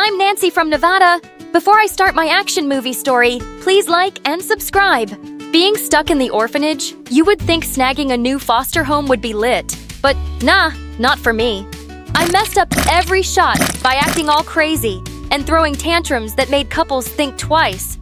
I'm Nancy from Nevada. Before I start my action movie story, please like and subscribe. Being stuck in the orphanage, you would think snagging a new foster home would be lit. But nah, not for me. I messed up every shot by acting all crazy and throwing tantrums that made couples think twice.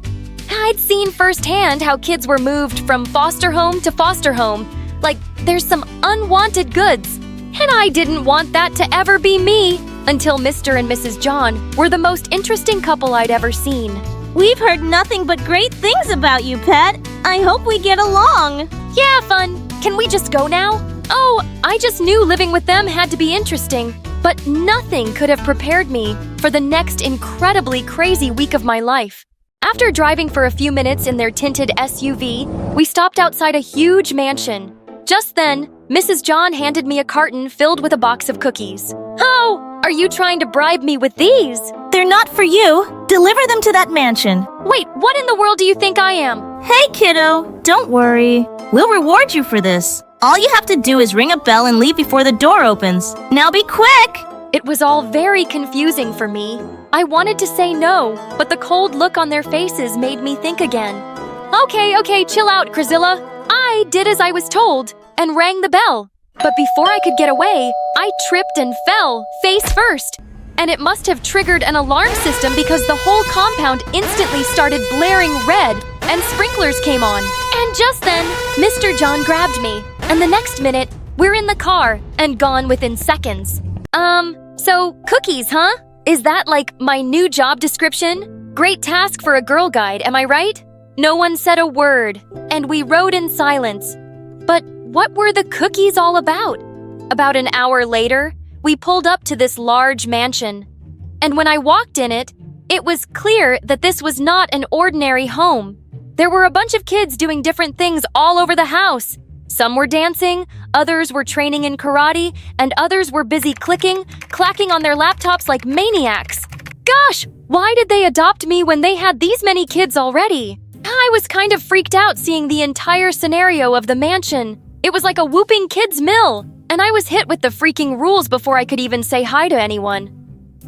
I'd seen firsthand how kids were moved from foster home to foster home, like there's some unwanted goods. And I didn't want that to ever be me, until Mr. and Mrs. John were the most interesting couple I'd ever seen. We've heard nothing but great things about you, Pet. I hope we get along. Yeah, fun. Can we just go now? Oh, I just knew living with them had to be interesting, but nothing could have prepared me for the next incredibly crazy week of my life. After driving for a few minutes in their tinted SUV, we stopped outside a huge mansion. Just then, Mrs. John handed me a carton filled with a box of cookies. Oh, are you trying to bribe me with these? They're not for you. Deliver them to that mansion. Wait, what in the world do you think I am? Hey, kiddo. Don't worry. We'll reward you for this. All you have to do is ring a bell and leave before the door opens. Now be quick! It was all very confusing for me. I wanted to say no, but the cold look on their faces made me think again. Okay, chill out, Crazilla. I did as I was told and rang the bell. But before I could get away, I tripped and fell, face first. And it must have triggered an alarm system because the whole compound instantly started blaring red and sprinklers came on. And just then, Mr. John grabbed me. And the next minute, we're in the car and gone within seconds. So cookies, huh? Is that like my new job description? Great task for a girl guide, am I right? No one said a word, and we rode in silence. But what were the cookies all about? About an hour later, we pulled up to this large mansion. And when I walked in it, it was clear that this was not an ordinary home. There were a bunch of kids doing different things all over the house. Some were dancing, others were training in karate, and others were busy clacking on their laptops like maniacs. Gosh, why did they adopt me when they had these many kids already? I was kind of freaked out seeing the entire scenario of the mansion. It was like a whooping kids' mill, and I was hit with the freaking rules before I could even say hi to anyone.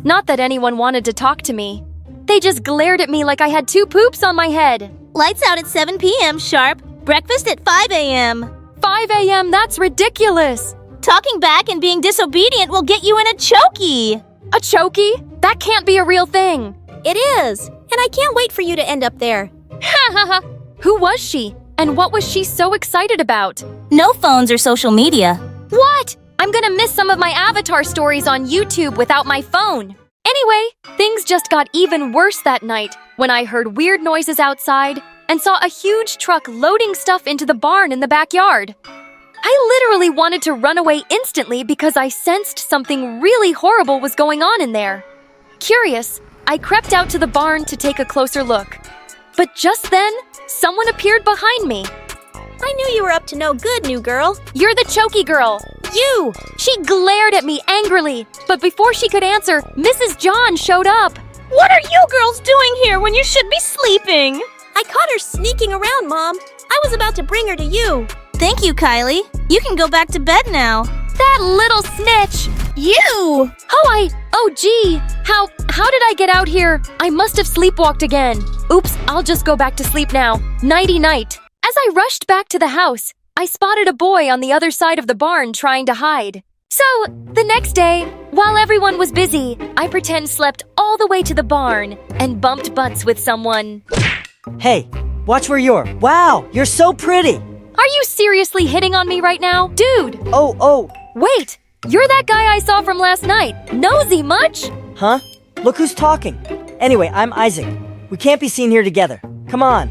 Not that anyone wanted to talk to me. They just glared at me like I had two poops on my head. Lights out at 7 p.m. sharp. Breakfast at 5 a.m. 5 a.m., that's ridiculous. Talking back and being disobedient will get you in a chokey. A chokey? That can't be a real thing. It is, and I can't wait for you to end up there. Ha ha ha. Who was she? And what was she so excited about? No phones or social media. What? I'm gonna miss some of my Avatar stories on YouTube without my phone. Anyway, things just got even worse that night when I heard weird noises outside and saw a huge truck loading stuff into the barn in the backyard. I literally wanted to run away instantly because I sensed something really horrible was going on in there. Curious, I crept out to the barn to take a closer look. But just then, someone appeared behind me. I knew you were up to no good, new girl. You're the chokey girl. You! She glared at me angrily, but before she could answer, Mrs. John showed up. What are you girls doing here when you should be sleeping? I caught her sneaking around, Mom. I was about to bring her to you. Thank you, Kylie. You can go back to bed now. That little snitch! You! Oh gee, how did I get out here? I must have sleepwalked again. Oops, I'll just go back to sleep now. Nighty-night. As I rushed back to the house, I spotted a boy on the other side of the barn trying to hide. So, the next day, while everyone was busy, I pretend slept all the way to the barn and bumped butts with someone. Hey, watch where you're. Wow, you're so pretty. Are you seriously hitting on me right now? Dude! Oh. Wait, you're that guy I saw from last night. Nosy much? Huh? Look who's talking. Anyway, I'm Isaac. We can't be seen here together. Come on.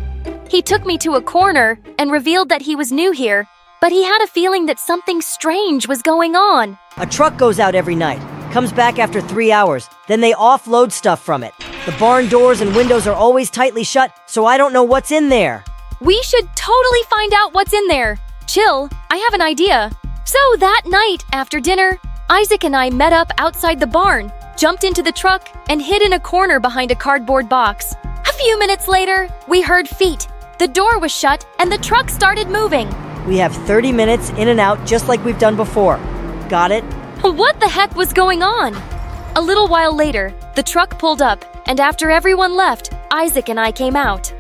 He took me to a corner and revealed that he was new here, but he had a feeling that something strange was going on. A truck goes out every night, comes back after 3 hours, then they offload stuff from it. The barn doors and windows are always tightly shut, so I don't know what's in there. We should totally find out what's in there. Chill, I have an idea. So that night, after dinner, Isaac and I met up outside the barn, jumped into the truck, and hid in a corner behind a cardboard box. A few minutes later, we heard feet. The door was shut, and the truck started moving. We have 30 minutes in and out just like we've done before. Got it? What the heck was going on? A little while later, the truck pulled up, and after everyone left, Isaac and I came out.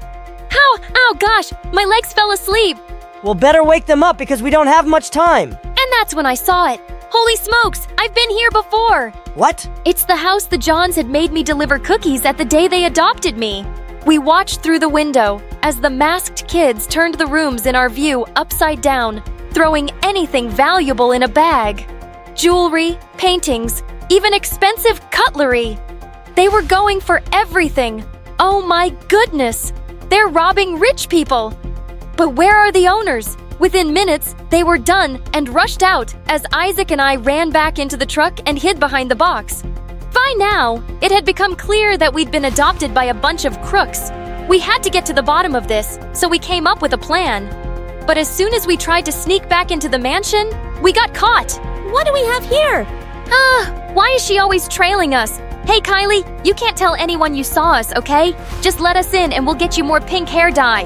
Ow, gosh, my legs fell asleep. Well, better wake them up because we don't have much time. And that's when I saw it. Holy smokes, I've been here before. What? It's the house the Johns had made me deliver cookies at the day they adopted me. We watched through the window as the masked kids turned the rooms in our view upside down, throwing anything valuable in a bag. Jewelry, paintings, even expensive cutlery. They were going for everything. Oh my goodness! They're robbing rich people. But where are the owners? Within minutes, they were done and rushed out as Isaac and I ran back into the truck and hid behind the box. By now, it had become clear that we'd been adopted by a bunch of crooks. We had to get to the bottom of this, so we came up with a plan. But as soon as we tried to sneak back into the mansion, we got caught. What do we have here? Why is she always trailing us? Hey, Kylie, you can't tell anyone you saw us, okay? Just let us in and we'll get you more pink hair dye.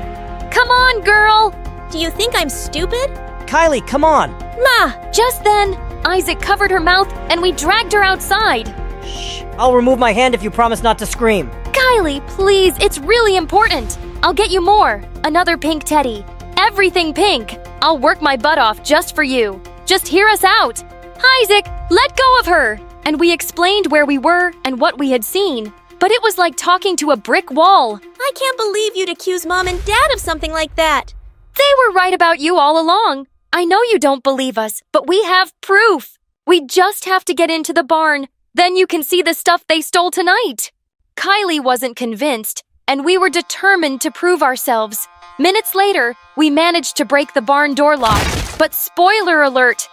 Come on, girl! Do you think I'm stupid? Kylie, come on. Ma! Just then, Isaac covered her mouth and we dragged her outside. Shh. I'll remove my hand if you promise not to scream. Kylie, please, it's really important. I'll get you more. Another pink teddy. Everything pink. I'll work my butt off just for you. Just hear us out. Isaac, let go of her. And we explained where we were and what we had seen. But it was like talking to a brick wall. I can't believe you'd accuse Mom and Dad of something like that. They were right about you all along. I know you don't believe us, but we have proof. We just have to get into the barn. Then you can see the stuff they stole tonight. Kylie wasn't convinced, and we were determined to prove ourselves. Minutes later, we managed to break the barn door lock. But spoiler alert!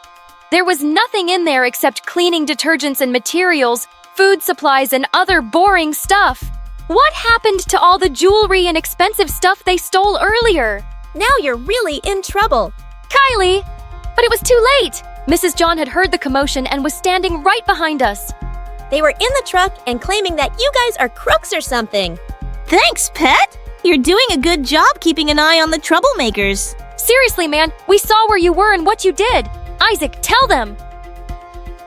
There was nothing in there except cleaning detergents and materials, food supplies, and other boring stuff. What happened to all the jewelry and expensive stuff they stole earlier? Now you're really in trouble. Kylie! But it was too late! Mrs. John had heard the commotion and was standing right behind us. They were in the truck and claiming that you guys are crooks or something. Thanks, Pet. You're doing a good job keeping an eye on the troublemakers. Seriously, man, we saw where you were and what you did. Isaac, tell them!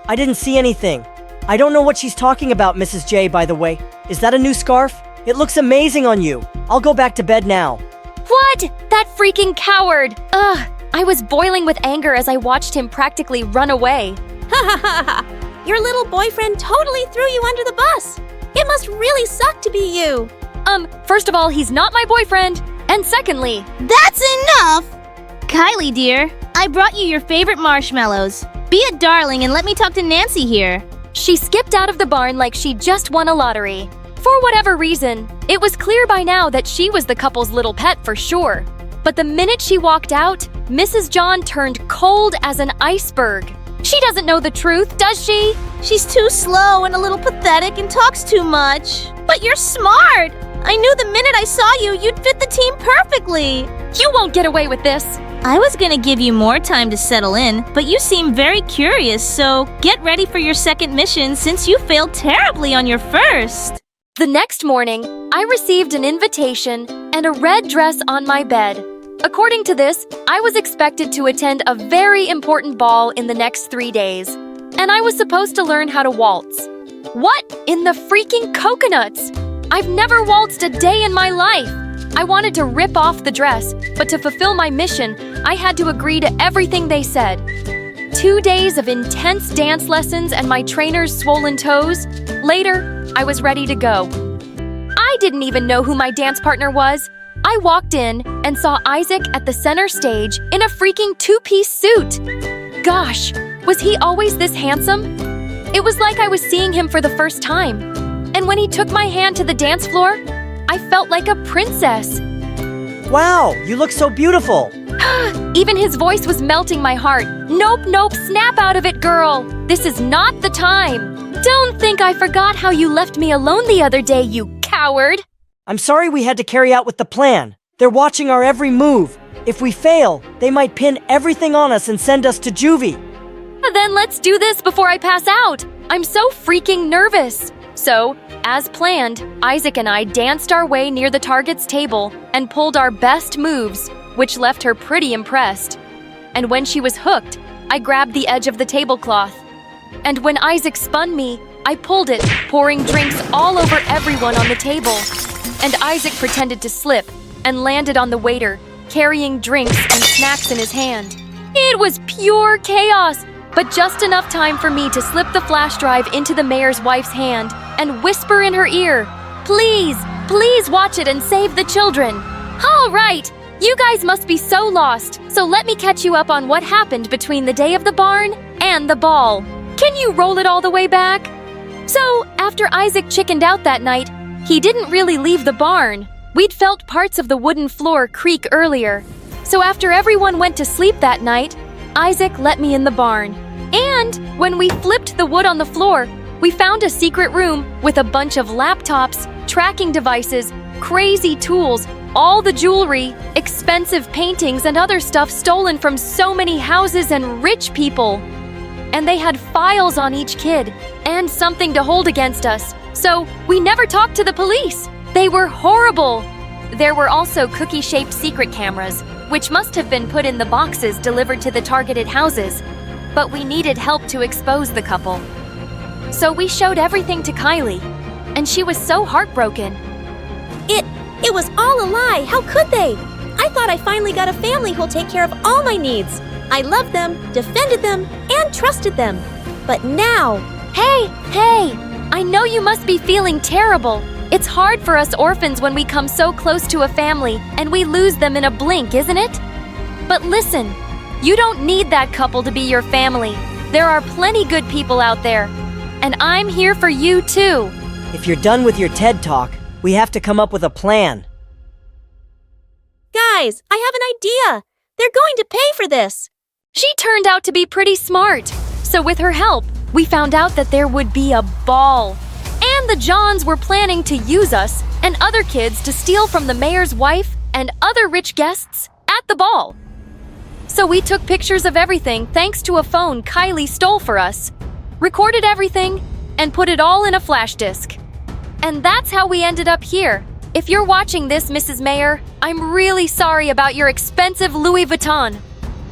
I didn't see anything. I don't know what she's talking about, Mrs. J, by the way. Is that a new scarf? It looks amazing on you. I'll go back to bed now. What? That freaking coward! Ugh! I was boiling with anger as I watched him practically run away. Ha ha ha ha! Your little boyfriend totally threw you under the bus. It must really suck to be you. First of all, he's not my boyfriend. And secondly, That's enough! Kylie, dear, I brought you your favorite marshmallows. Be a darling and let me talk to Nancy here. she skipped out of the barn like she just won a lottery. For whatever reason, it was clear by now that she was the couple's little pet for sure. But the minute she walked out, Mrs. John turned cold as an iceberg. She doesn't know the truth, does she? She's too slow and a little pathetic and talks too much. But you're smart! I knew the minute I saw you, you'd fit the team perfectly. You won't get away with this. I was gonna give you more time to settle in, but you seem very curious, so get ready for your second mission since you failed terribly on your first. The next morning, I received an invitation and a red dress on my bed. According to this, I was expected to attend a very important ball in the next 3 days, and I was supposed to learn how to waltz. What in the freaking coconuts? I've never waltzed a day in my life. I wanted to rip off the dress, but to fulfill my mission, I had to agree to everything they said. 2 days of intense dance lessons and my trainer's swollen toes. Later, I was ready to go. I didn't even know who my dance partner was. I walked in and saw Isaac at the center stage in a freaking two-piece suit. Gosh, was he always this handsome? It was like I was seeing him for the first time. And when he took my hand to the dance floor, I felt like a princess. Wow, you look so beautiful. Even his voice was melting my heart. Nope, nope, snap out of it, girl. This is not the time. Don't think I forgot how you left me alone the other day, you coward. I'm sorry we had to carry out with the plan. They're watching our every move. If we fail, they might pin everything on us and send us to juvie. Then let's do this before I pass out. I'm so freaking nervous. So, as planned, Isaac and I danced our way near the target's table and pulled our best moves, which left her pretty impressed. And when she was hooked, I grabbed the edge of the tablecloth. And when Isaac spun me, I pulled it, pouring drinks all over everyone on the table. And Isaac pretended to slip and landed on the waiter, carrying drinks and snacks in his hand. It was pure chaos, but just enough time for me to slip the flash drive into the mayor's wife's hand and whisper in her ear, "Please, please watch it and save the children." All right, you guys must be so lost, so let me catch you up on what happened between the day of the barn and the ball. Can you roll it all the way back? So, after Isaac chickened out that night, he didn't really leave the barn. We'd felt parts of the wooden floor creak earlier. So after everyone went to sleep that night, Isaac let me in the barn. And when we flipped the wood on the floor, we found a secret room with a bunch of laptops, tracking devices, crazy tools, all the jewelry, expensive paintings, and other stuff stolen from so many houses and rich people. And they had files on each kid and something to hold against us. So we never talked to the police. They were horrible. There were also cookie-shaped secret cameras, which must have been put in the boxes delivered to the targeted houses. But we needed help to expose the couple. So we showed everything to Kylie, and she was so heartbroken. It was all a lie. How could they? I thought I finally got a family who'll take care of all my needs. I loved them, defended them, and trusted them. But now... Hey! I know you must be feeling terrible. It's hard for us orphans when we come so close to a family and we lose them in a blink, isn't it? But listen, you don't need that couple to be your family. There are plenty good people out there. And I'm here for you too. If you're done with your TED Talk, we have to come up with a plan. Guys, I have an idea. They're going to pay for this. She turned out to be pretty smart. So with her help, we found out that there would be a ball. And the Johns were planning to use us and other kids to steal from the mayor's wife and other rich guests at the ball. So we took pictures of everything thanks to a phone Kylie stole for us, recorded everything, and put it all in a flash disk. And that's how we ended up here. If you're watching this, Mrs. Mayor, I'm really sorry about your expensive Louis Vuitton.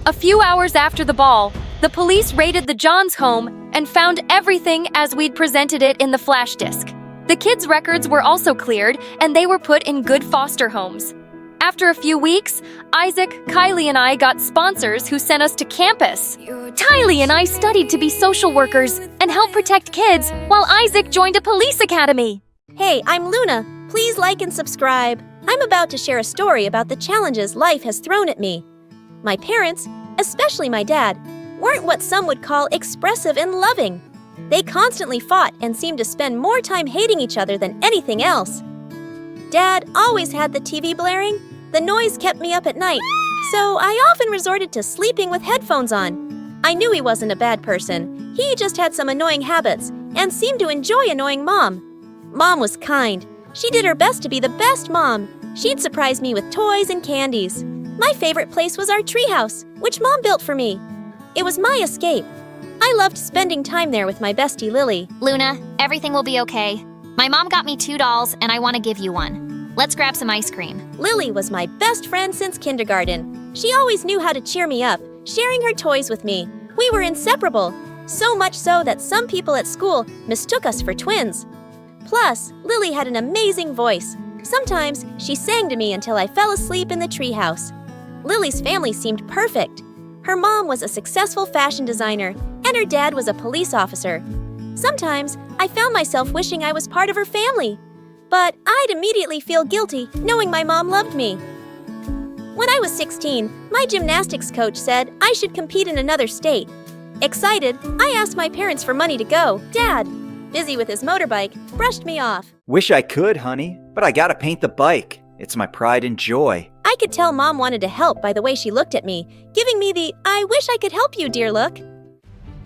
A few hours after the ball, the police raided the Johns' home and found everything as we'd presented it in the flash disk. The kids' records were also cleared, and they were put in good foster homes. After a few weeks, Isaac, Kylie, and I got sponsors who sent us to campus. Kylie and I studied to be social workers and help protect kids, while Isaac joined a police academy. Hey, I'm Luna. Please like and subscribe. I'm about to share a story about the challenges life has thrown at me. My parents, especially my dad, weren't what some would call expressive and loving. They constantly fought and seemed to spend more time hating each other than anything else. Dad always had the TV blaring. The noise kept me up at night, so I often resorted to sleeping with headphones on. I knew he wasn't a bad person. He just had some annoying habits and seemed to enjoy annoying Mom. Mom was kind. She did her best to be the best mom. She'd surprise me with toys and candies. My favorite place was our treehouse, which Mom built for me. It was my escape. I loved spending time there with my bestie Lily. Luna, everything will be okay. My mom got me 2 dolls, and I want to give you one. Let's grab some ice cream. Lily was my best friend since kindergarten. She always knew how to cheer me up, sharing her toys with me. We were inseparable, so much so that some people at school mistook us for twins. Plus, Lily had an amazing voice. Sometimes she sang to me until I fell asleep in the treehouse. Lily's family seemed perfect. Her mom was a successful fashion designer, and her dad was a police officer. Sometimes, I found myself wishing I was part of her family. But I'd immediately feel guilty knowing my mom loved me. When I was 16, my gymnastics coach said I should compete in another state. Excited, I asked my parents for money to go. Dad, busy with his motorbike, brushed me off. Wish I could, honey, but I gotta paint the bike. It's my pride and joy. I could tell Mom wanted to help by the way she looked at me, giving me the "I wish I could help you, dear" look.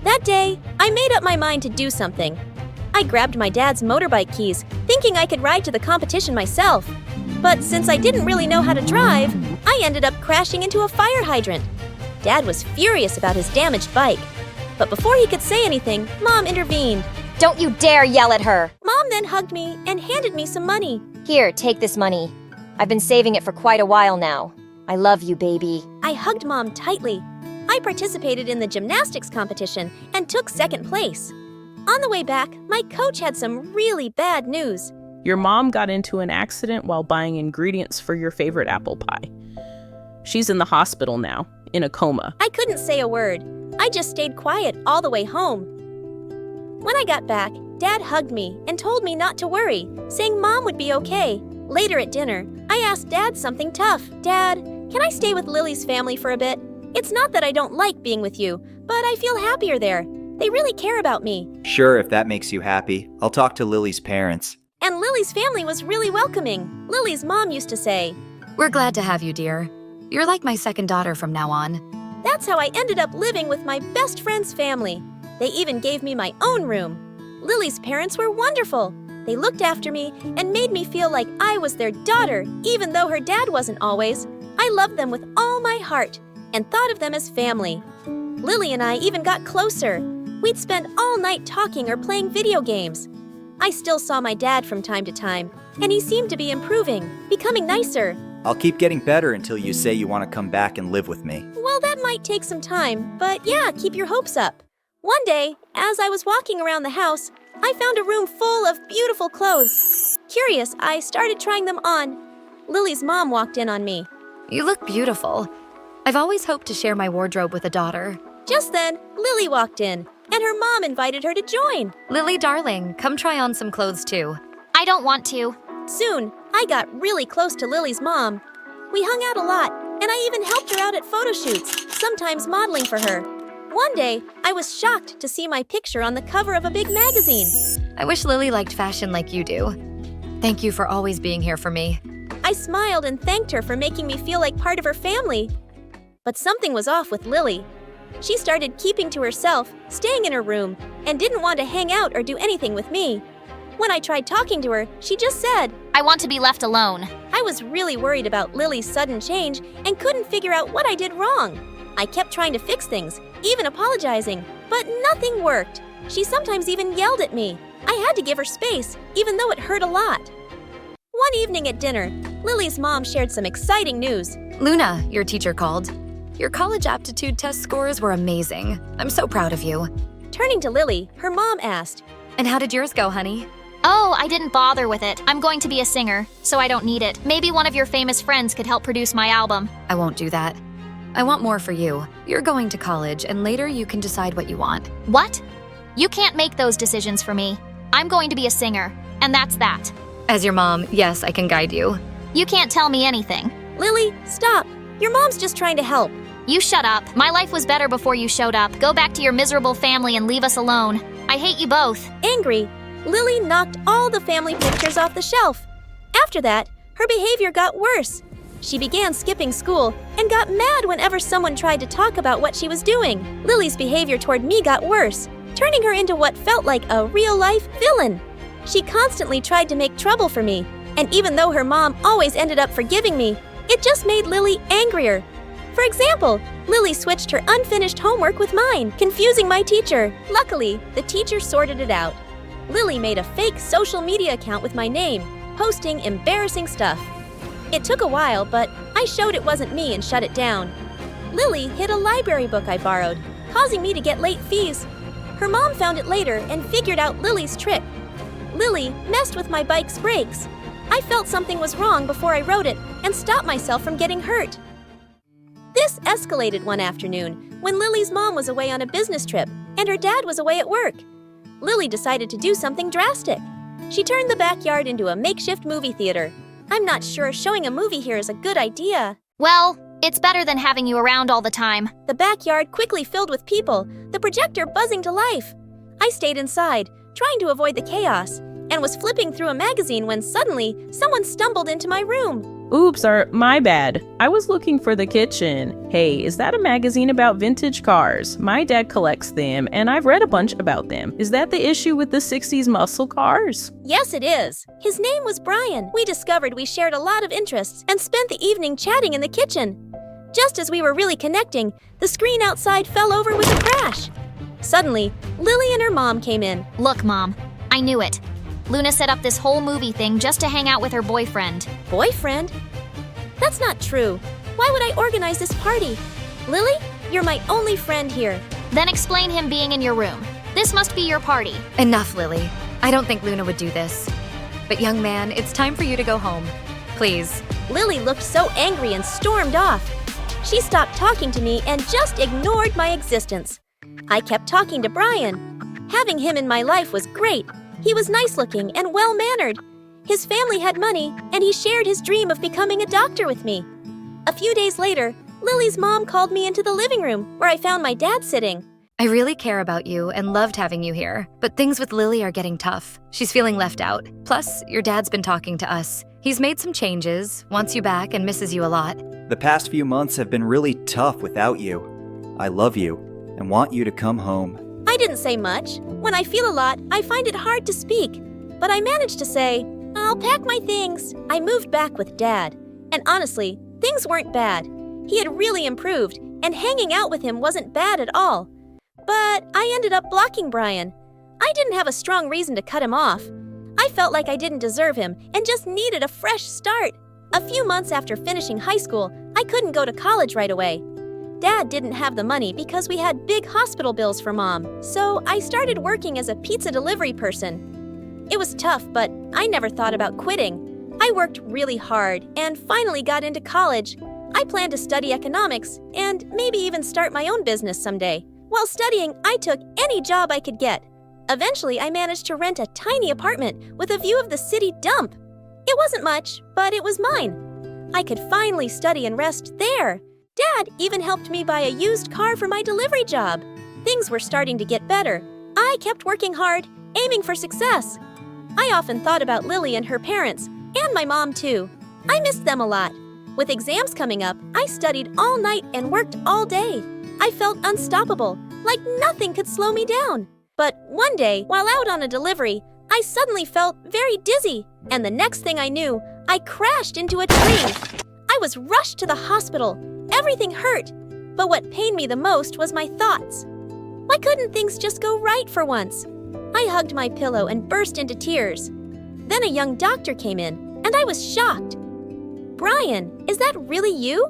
That day, I made up my mind to do something. I grabbed my dad's motorbike keys, thinking I could ride to the competition myself. But since I didn't really know how to drive, I ended up crashing into a fire hydrant. Dad was furious about his damaged bike. But before he could say anything, Mom intervened. Don't you dare yell at her! Mom then hugged me and handed me some money. Here, take this money. I've been saving it for quite a while now. I love you, baby. I hugged Mom tightly. I participated in the gymnastics competition and took second place. On the way back, my coach had some really bad news. Your mom got into an accident while buying ingredients for your favorite apple pie. She's in the hospital now, in a coma. I couldn't say a word. I just stayed quiet all the way home. When I got back, Dad hugged me and told me not to worry, saying Mom would be okay. Later at dinner, I asked Dad something tough. Dad, can I stay with Lily's family for a bit? It's not that I don't like being with you, but I feel happier there. They really care about me. Sure, if that makes you happy. I'll talk to Lily's parents. And Lily's family was really welcoming. Lily's mom used to say, We're glad to have you, dear. You're like my second daughter from now on. That's how I ended up living with my best friend's family. They even gave me my own room. Lily's parents were wonderful. They looked after me and made me feel like I was their daughter, even though her dad wasn't always. I loved them with all my heart and thought of them as family. Lily and I even got closer. We'd spend all night talking or playing video games. I still saw my dad from time to time, and he seemed to be improving, becoming nicer. I'll keep getting better until you say you want to come back and live with me. Well, that might take some time, but yeah, keep your hopes up. One day, as I was walking around the house, I found a room full of beautiful clothes. Curious, I started trying them on. Lily's mom walked in on me. You look beautiful. I've always hoped to share my wardrobe with a daughter. Just then, Lily walked in, and her mom invited her to join. Lily, darling, come try on some clothes too. I don't want to. Soon, I got really close to Lily's mom. We hung out a lot, and I even helped her out at photo shoots, sometimes modeling for her. One day, I was shocked to see my picture on the cover of a big magazine. I wish Lily liked fashion like you do. Thank you for always being here for me. I smiled and thanked her for making me feel like part of her family. But something was off with Lily. She started keeping to herself, staying in her room, and didn't want to hang out or do anything with me. When I tried talking to her, she just said, I want to be left alone. I was really worried about Lily's sudden change and couldn't figure out what I did wrong. I kept trying to fix things, even apologizing, but nothing worked. She sometimes even yelled at me. I had to give her space, even though it hurt a lot. One evening at dinner, Lily's mom shared some exciting news. Luna, your teacher called. Your college aptitude test scores were amazing. I'm so proud of you. Turning to Lily, her mom asked, And how did yours go, honey? Oh, I didn't bother with it. I'm going to be a singer, so I don't need it. Maybe one of your famous friends could help produce my album. I won't do that. I want more for you. You're going to college, and later you can decide what you want. What? You can't make those decisions for me. I'm going to be a singer, and that's that. As your mom, yes, I can guide you. You can't tell me anything. Lily, stop. Your mom's just trying to help. You shut up. My life was better before you showed up. Go back to your miserable family and leave us alone. I hate you both. Angry, Lily knocked all the family pictures off the shelf. After that, her behavior got worse. She began skipping school and got mad whenever someone tried to talk about what she was doing. Lily's behavior toward me got worse, turning her into what felt like a real-life villain. She constantly tried to make trouble for me, and even though her mom always ended up forgiving me, it just made Lily angrier. For example, Lily switched her unfinished homework with mine, confusing my teacher. Luckily, the teacher sorted it out. Lily made a fake social media account with my name, posting embarrassing stuff. It took a while, but I showed it wasn't me and shut it down. Lily hid a library book I borrowed, causing me to get late fees. Her mom found it later and figured out Lily's trick. Lily messed with my bike's brakes. I felt something was wrong before I rode it and stopped myself from getting hurt. This escalated one afternoon when Lily's mom was away on a business trip and her dad was away at work. Lily decided to do something drastic. She turned the backyard into a makeshift movie theater. I'm not sure showing a movie here is a good idea. Well, it's better than having you around all the time. The backyard quickly filled with people, the projector buzzing to life. I stayed inside, trying to avoid the chaos, and was flipping through a magazine when suddenly someone stumbled into my room. Oops, my bad. I was looking for the kitchen. Hey, is that a magazine about vintage cars? My dad collects them, and I've read a bunch about them. Is that the issue with the 60s muscle cars? Yes, it is. His name was Brian. We discovered we shared a lot of interests and spent the evening chatting in the kitchen. Just as we were really connecting, the screen outside fell over with a crash. Suddenly, Lily and her mom came in. Look, Mom, I knew it. Luna set up this whole movie thing just to hang out with her boyfriend. Boyfriend? That's not true. Why would I organize this party? Lily, you're my only friend here. Then explain him being in your room. This must be your party. Enough, Lily. I don't think Luna would do this. But young man, it's time for you to go home. Please. Lily looked so angry and stormed off. She stopped talking to me and just ignored my existence. I kept talking to Brian. Having him in my life was great. He was nice-looking and well-mannered. His family had money, and he shared his dream of becoming a doctor with me. A few days later, Lily's mom called me into the living room, where I found my dad sitting. I really care about you and loved having you here, but things with Lily are getting tough. She's feeling left out. Plus, your dad's been talking to us. He's made some changes, wants you back, and misses you a lot. The past few months have been really tough without you. I love you and want you to come home. I didn't say much. When I feel a lot, I find it hard to speak. But I managed to say, "I'll pack my things." I moved back with Dad. And honestly, things weren't bad. He had really improved, and hanging out with him wasn't bad at all. But I ended up blocking Brian. I didn't have a strong reason to cut him off. I felt like I didn't deserve him and just needed a fresh start. A few months after finishing high school, I couldn't go to college right away. Dad didn't have the money because we had big hospital bills for Mom, so I started working as a pizza delivery person. It was tough, but I never thought about quitting. I worked really hard and finally got into college. I planned to study economics and maybe even start my own business someday. While studying, I took any job I could get. Eventually, I managed to rent a tiny apartment with a view of the city dump. It wasn't much, but it was mine. I could finally study and rest there. Dad even helped me buy a used car for my delivery job. Things were starting to get better. I kept working hard, aiming for success. I often thought about Lily and her parents, and my mom too. I missed them a lot. With exams coming up, I studied all night and worked all day. I felt unstoppable, like nothing could slow me down. But one day, while out on a delivery, I suddenly felt very dizzy, and the next thing I knew, I crashed into a tree. I was rushed to the hospital. Everything hurt, but what pained me the most was my thoughts. Why couldn't things just go right for once? I hugged my pillow and burst into tears. Then a young doctor came in, and I was shocked. "Brian, is that really you?"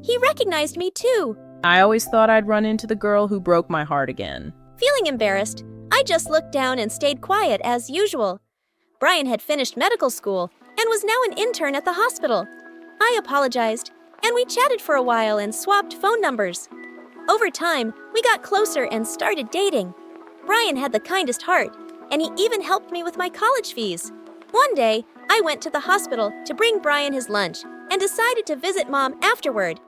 He recognized me too. I always thought I'd run into the girl who broke my heart again. Feeling embarrassed, I just looked down and stayed quiet as usual. Brian had finished medical school and was now an intern at the hospital. I apologized, and we chatted for a while and swapped phone numbers. Over time, we got closer and started dating. Brian had the kindest heart, and he even helped me with my college fees. One day, I went to the hospital to bring Brian his lunch and decided to visit Mom afterward.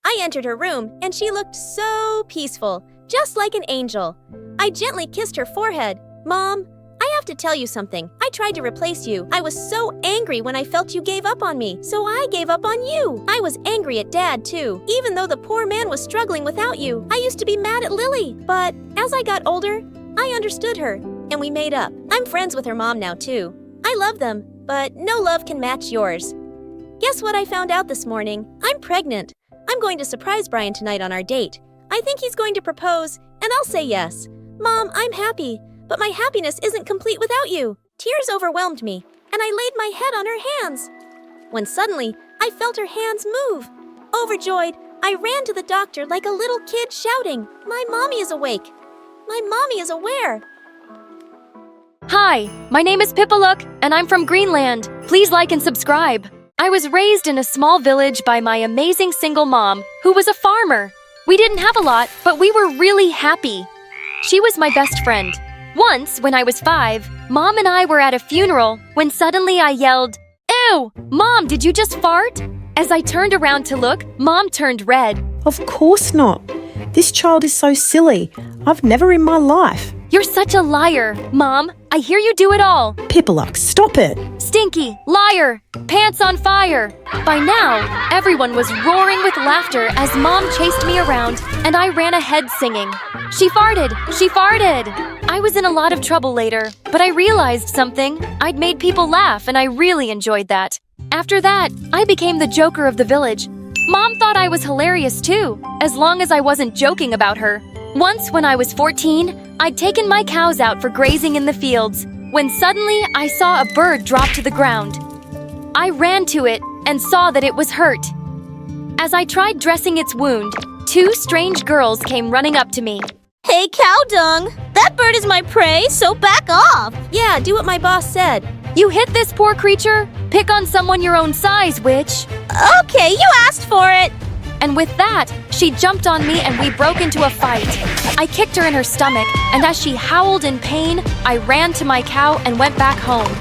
I entered her room, and she looked so peaceful, just like an angel. I gently kissed her forehead. "Mom, I have to tell you something. I tried to replace you. I was so angry when I felt you gave up on me, so I gave up on you. I was angry at Dad, too. Even though the poor man was struggling without you, I used to be mad at Lily. But as I got older, I understood her, and we made up. I'm friends with her mom now, too. I love them, but no love can match yours." Guess what I found out this morning? I'm pregnant. I'm going to surprise Brian tonight on our date. I think he's going to propose, and I'll say yes. Mom, I'm happy, but my happiness isn't complete without you. Tears overwhelmed me, and I laid my head on her hands. When suddenly, I felt her hands move. Overjoyed, I ran to the doctor like a little kid shouting, "My mommy is awake. My mommy is aware." Hi, my name is Pippalook, and I'm from Greenland. Please like and subscribe. I was raised in a small village by my amazing single mom, who was a farmer. We didn't have a lot, but we were really happy. She was my best friend. Once, when I was 5, Mom and I were at a funeral when suddenly I yelled, "Ew! Mom, did you just fart?" As I turned around to look, Mom turned red. Of course not. This child is so silly. I've never in my life. You're such a liar, Mom. I hear you do it all. Pippalook, stop it. Stinky, liar, pants on fire. By now, everyone was roaring with laughter as Mom chased me around, and I ran ahead singing, "She farted, she farted." I was in a lot of trouble later, but I realized something. I'd made people laugh, and I really enjoyed that. After that, I became the joker of the village. Mom thought I was hilarious too, as long as I wasn't joking about her. Once when I was 14, I'd taken my cows out for grazing in the fields, when suddenly I saw a bird drop to the ground. I ran to it and saw that it was hurt. As I tried dressing its wound, 2 strange girls came running up to me. Hey, cow dung! That bird is my prey, so back off! Yeah, do what my boss said. You hit this poor creature? Pick on someone your own size, witch. Okay, you asked for it! And with that, she jumped on me and we broke into a fight. I kicked her in her stomach, and as she howled in pain, I ran to my cow and went back home.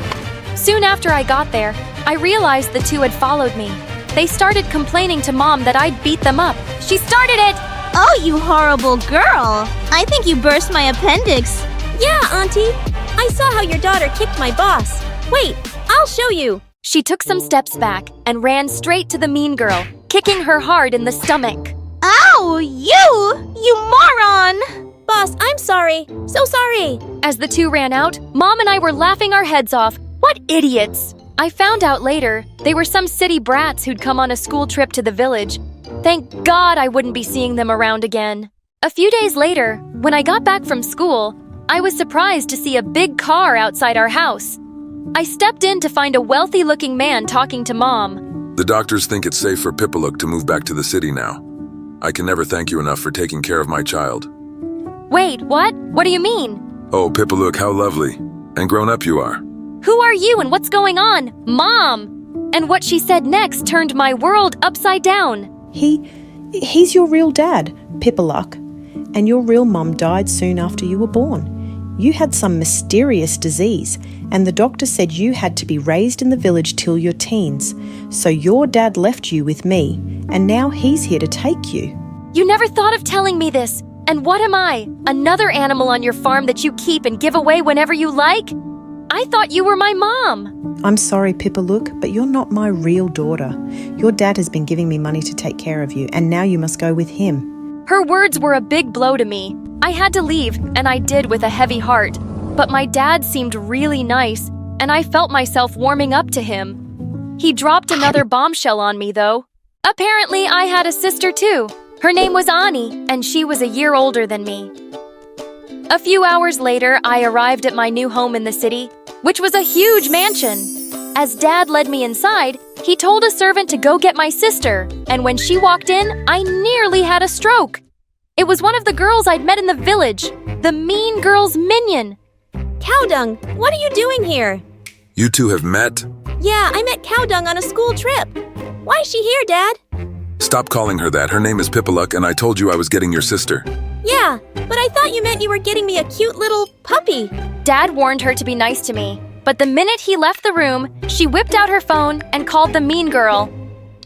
Soon after I got there, I realized the two had followed me. They started complaining to Mom that I'd beat them up. She started it! Oh, you horrible girl! I think you burst my appendix. Yeah, Auntie. I saw how your daughter kicked my boss. Wait, I'll show you. She took some steps back and ran straight to the mean girl, kicking her hard in the stomach. Ow! You moron! Boss, I'm sorry. So sorry. As the two ran out, Mom and I were laughing our heads off. What idiots! I found out later they were some city brats who'd come on a school trip to the village. Thank God I wouldn't be seeing them around again. A few days later, when I got back from school, I was surprised to see a big car outside our house. I stepped in to find a wealthy-looking man talking to Mom. The doctors think it's safe for Pipaluk to move back to the city now. I can never thank you enough for taking care of my child. Wait, what? What do you mean? Oh, Pipaluk, how lovely. And grown up you are. Who are you and what's going on? Mom! And what she said next turned my world upside down. He's your real dad, Pipaluk, and your real mum died soon after you were born. You had some mysterious disease, and the doctor said you had to be raised in the village till your teens. So your dad left you with me, and now he's here to take you. You never thought of telling me this. And what am I? Another animal on your farm that you keep and give away whenever you like? I thought you were my mom. I'm sorry, Pipaluk, but you're not my real daughter. Your dad has been giving me money to take care of you, and now you must go with him. Her words were a big blow to me. I had to leave, and I did with a heavy heart. But my dad seemed really nice, and I felt myself warming up to him. He dropped another bombshell on me, though. Apparently, I had a sister, too. Her name was Ani, and she was a year older than me. A few hours later, I arrived at my new home in the city, which was a huge mansion. As Dad led me inside, he told a servant to go get my sister, and when she walked in, I nearly had a stroke. It was one of the girls I'd met in the village, the mean girl's minion. Cowdung, what are you doing here? You two have met? Yeah, I met Cowdung on a school trip. Why is she here, Dad? Stop calling her that. Her name is Pipaluk, and I told you I was getting your sister. Yeah, but I thought you meant you were getting me a cute little puppy. Dad warned her to be nice to me, but the minute he left the room, she whipped out her phone and called the mean girl.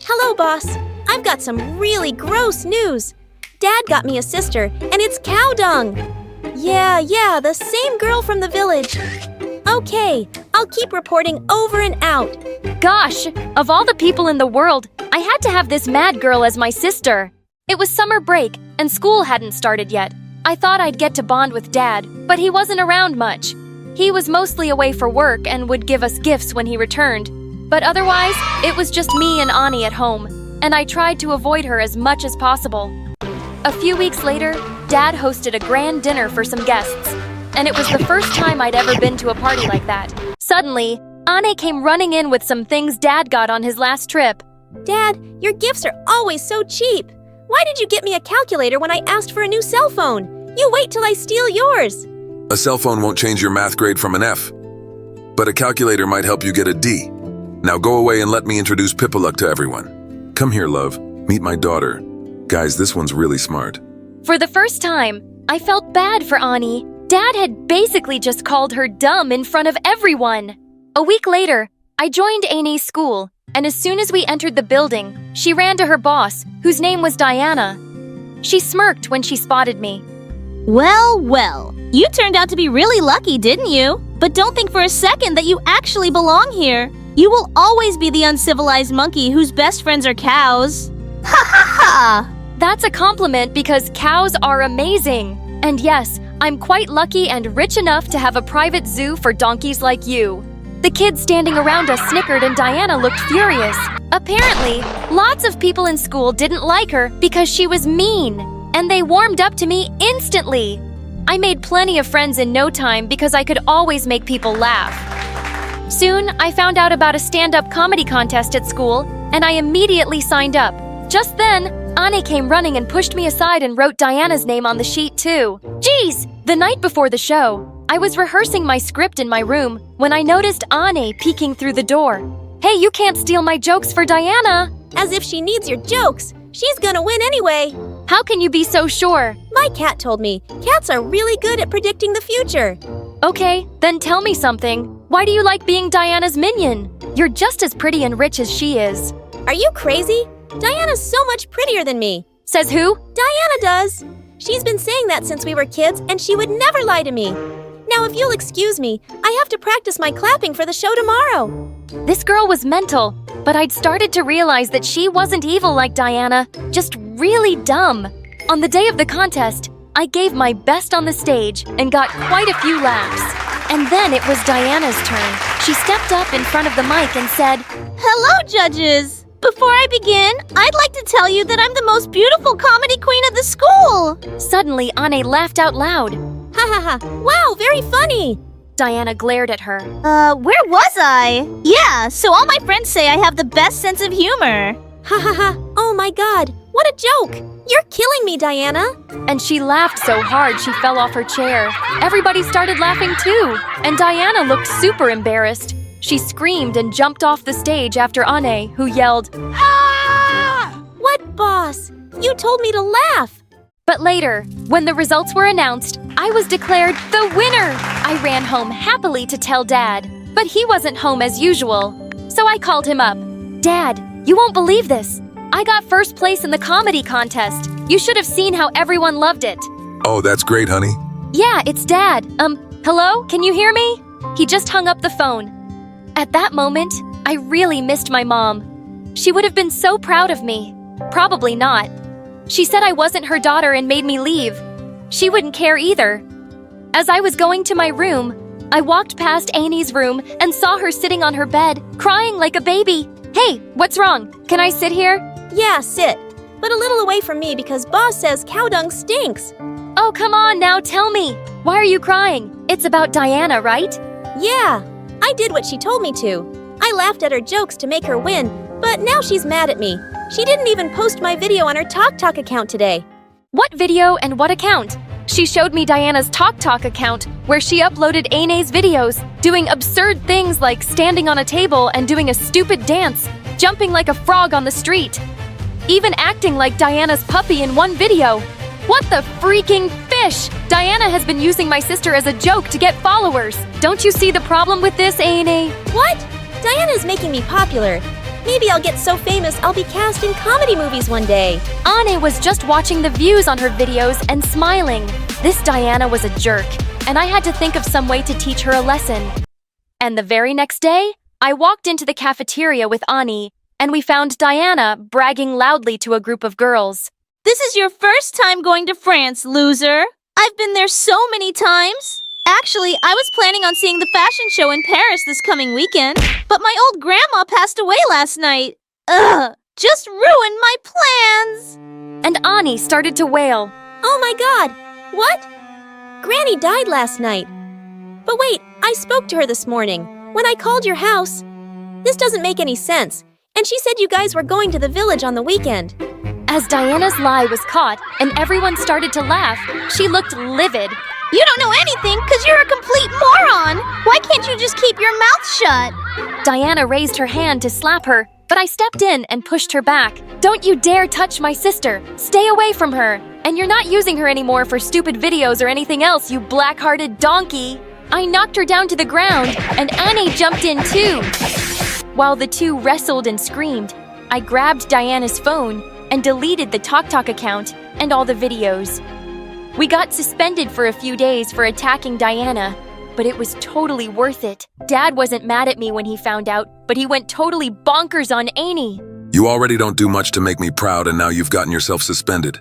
Hello, boss. I've got some really gross news. Dad got me a sister, and it's Cowdung. Yeah, the same girl from the village. Okay, I'll keep reporting over and out. Gosh, of all the people in the world, I had to have this mad girl as my sister. It was summer break, and school hadn't started yet. I thought I'd get to bond with Dad, but he wasn't around much. He was mostly away for work and would give us gifts when he returned. But otherwise, it was just me and Ani at home, and I tried to avoid her as much as possible. A few weeks later, Dad hosted a grand dinner for some guests, and it was the first time I'd ever been to a party like that. Suddenly, Ane came running in with some things Dad got on his last trip. Dad, your gifts are always so cheap. Why did you get me a calculator when I asked for a new cell phone? You wait till I steal yours. A cell phone won't change your math grade from an F, but a calculator might help you get a D. Now go away and let me introduce Pipaluk to everyone. Come here, love. Meet my daughter. Guys, this one's really smart. For the first time, I felt bad for Ani. Dad had basically just called her dumb in front of everyone. A week later, I joined Anie's school, and as soon as we entered the building, she ran to her boss, whose name was Diana. She smirked when she spotted me. Well, you turned out to be really lucky, didn't you? But don't think for a second that you actually belong here. You will always be the uncivilized monkey whose best friends are cows. Ha ha ha! That's a compliment because cows are amazing. And yes, I'm quite lucky and rich enough to have a private zoo for donkeys like you. The kids standing around us snickered and Diana looked furious. Apparently, lots of people in school didn't like her because she was mean, and they warmed up to me instantly. I made plenty of friends in no time because I could always make people laugh. Soon, I found out about a stand-up comedy contest at school, and I immediately signed up. Just then, Anne came running and pushed me aside and wrote Diana's name on the sheet too. Jeez! The night before the show, I was rehearsing my script in my room when I noticed Anne peeking through the door. Hey, you can't steal my jokes for Diana! As if she needs your jokes. She's gonna win anyway. How can you be so sure? My cat told me cats are really good at predicting the future. Okay, then tell me something. Why do you like being Diana's minion? You're just as pretty and rich as she is. Are you crazy? Diana's so much prettier than me. Says who? Diana does. She's been saying that since we were kids, and she would never lie to me. Now, if you'll excuse me, I have to practice my clapping for the show tomorrow. This girl was mental, but I'd started to realize that she wasn't evil like Diana, just really dumb. On the day of the contest, I gave my best on the stage and got quite a few laughs. And then it was Diana's turn. She stepped up in front of the mic and said, Hello, judges! Before I begin, I'd like to tell you that I'm the most beautiful comedy queen of the school! Suddenly, Anne laughed out loud. Ha ha ha! Wow, very funny! Diana glared at her. Where was I? Yeah, so all my friends say I have the best sense of humor. Ha ha ha! Oh my god, what a joke! You're killing me, Diana! And she laughed so hard she fell off her chair. Everybody started laughing too, and Diana looked super embarrassed. She screamed and jumped off the stage after Anne, who yelled, Ah! What, boss? You told me to laugh! But later, when the results were announced, I was declared the winner! I ran home happily to tell Dad, but he wasn't home as usual. So I called him up. Dad, you won't believe this. I got first place in the comedy contest. You should have seen how everyone loved it. Oh, that's great, honey. Yeah, it's Dad. Hello? Can you hear me? He just hung up the phone. At that moment, I really missed my mom. She would have been so proud of me. Probably not. She said I wasn't her daughter and made me leave. She wouldn't care either. As I was going to my room, I walked past Annie's room and saw her sitting on her bed, crying like a baby. Hey, what's wrong? Can I sit here? Yeah, sit. But a little away from me because boss says cow dung stinks. Oh, come on now, tell me. Why are you crying? It's about Diana, right? Yeah, I did what she told me to. I laughed at her jokes to make her win, but now she's mad at me. She didn't even post my video on her TokTok account today. What video and what account? She showed me Diana's TokTok account, where she uploaded Ane's videos, doing absurd things like standing on a table and doing a stupid dance, jumping like a frog on the street, even acting like Diana's puppy in one video. What the freaking fish? Diana has been using my sister as a joke to get followers. Don't you see the problem with this, Ane? What? Diana's making me popular. Maybe I'll get so famous I'll be cast in comedy movies one day. Ane was just watching the views on her videos and smiling. This Diana was a jerk, and I had to think of some way to teach her a lesson. And the very next day, I walked into the cafeteria with Ani, and we found Diana bragging loudly to a group of girls. This is your first time going to France, loser. I've been there so many times. Actually, I was planning on seeing the fashion show in Paris this coming weekend, but my old grandma passed away last night. Ugh, just ruined my plans. And Ani started to wail. Oh my god, what? Granny died last night. But wait, I spoke to her this morning, when I called your house. This doesn't make any sense, and she said you guys were going to the village on the weekend. As Diana's lie was caught and everyone started to laugh, she looked livid. You don't know anything because you're a complete moron! Why can't you just keep your mouth shut? Diana raised her hand to slap her, but I stepped in and pushed her back. Don't you dare touch my sister! Stay away from her! And you're not using her anymore for stupid videos or anything else, you black-hearted donkey! I knocked her down to the ground, and Annie jumped in too. While the two wrestled and screamed, I grabbed Diana's phone and deleted the TokTok account and all the videos. We got suspended for a few days for attacking Diana, but it was totally worth it. Dad wasn't mad at me when he found out, but he went totally bonkers on Annie. You already don't do much to make me proud, and now you've gotten yourself suspended.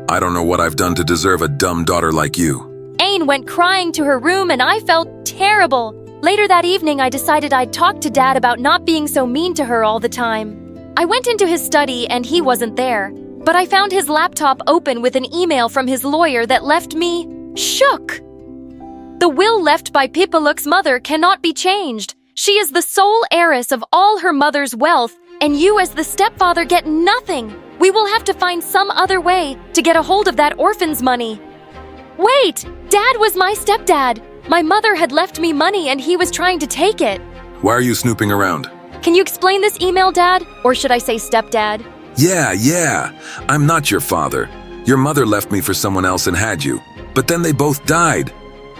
I don't know what I've done to deserve a dumb daughter like you. Aine went crying to her room and I felt terrible. Later that evening, I decided I'd talk to Dad about not being so mean to her all the time. I went into his study and he wasn't there, but I found his laptop open with an email from his lawyer that left me shook. The will left by Pipaluk's mother cannot be changed. She is the sole heiress of all her mother's wealth, and you as the stepfather get nothing. We will have to find some other way to get a hold of that orphan's money. Wait! Dad was my stepdad! My mother had left me money and he was trying to take it. Why are you snooping around? Can you explain this email, Dad? Or should I say stepdad? Yeah. I'm not your father. Your mother left me for someone else and had you. But then they both died.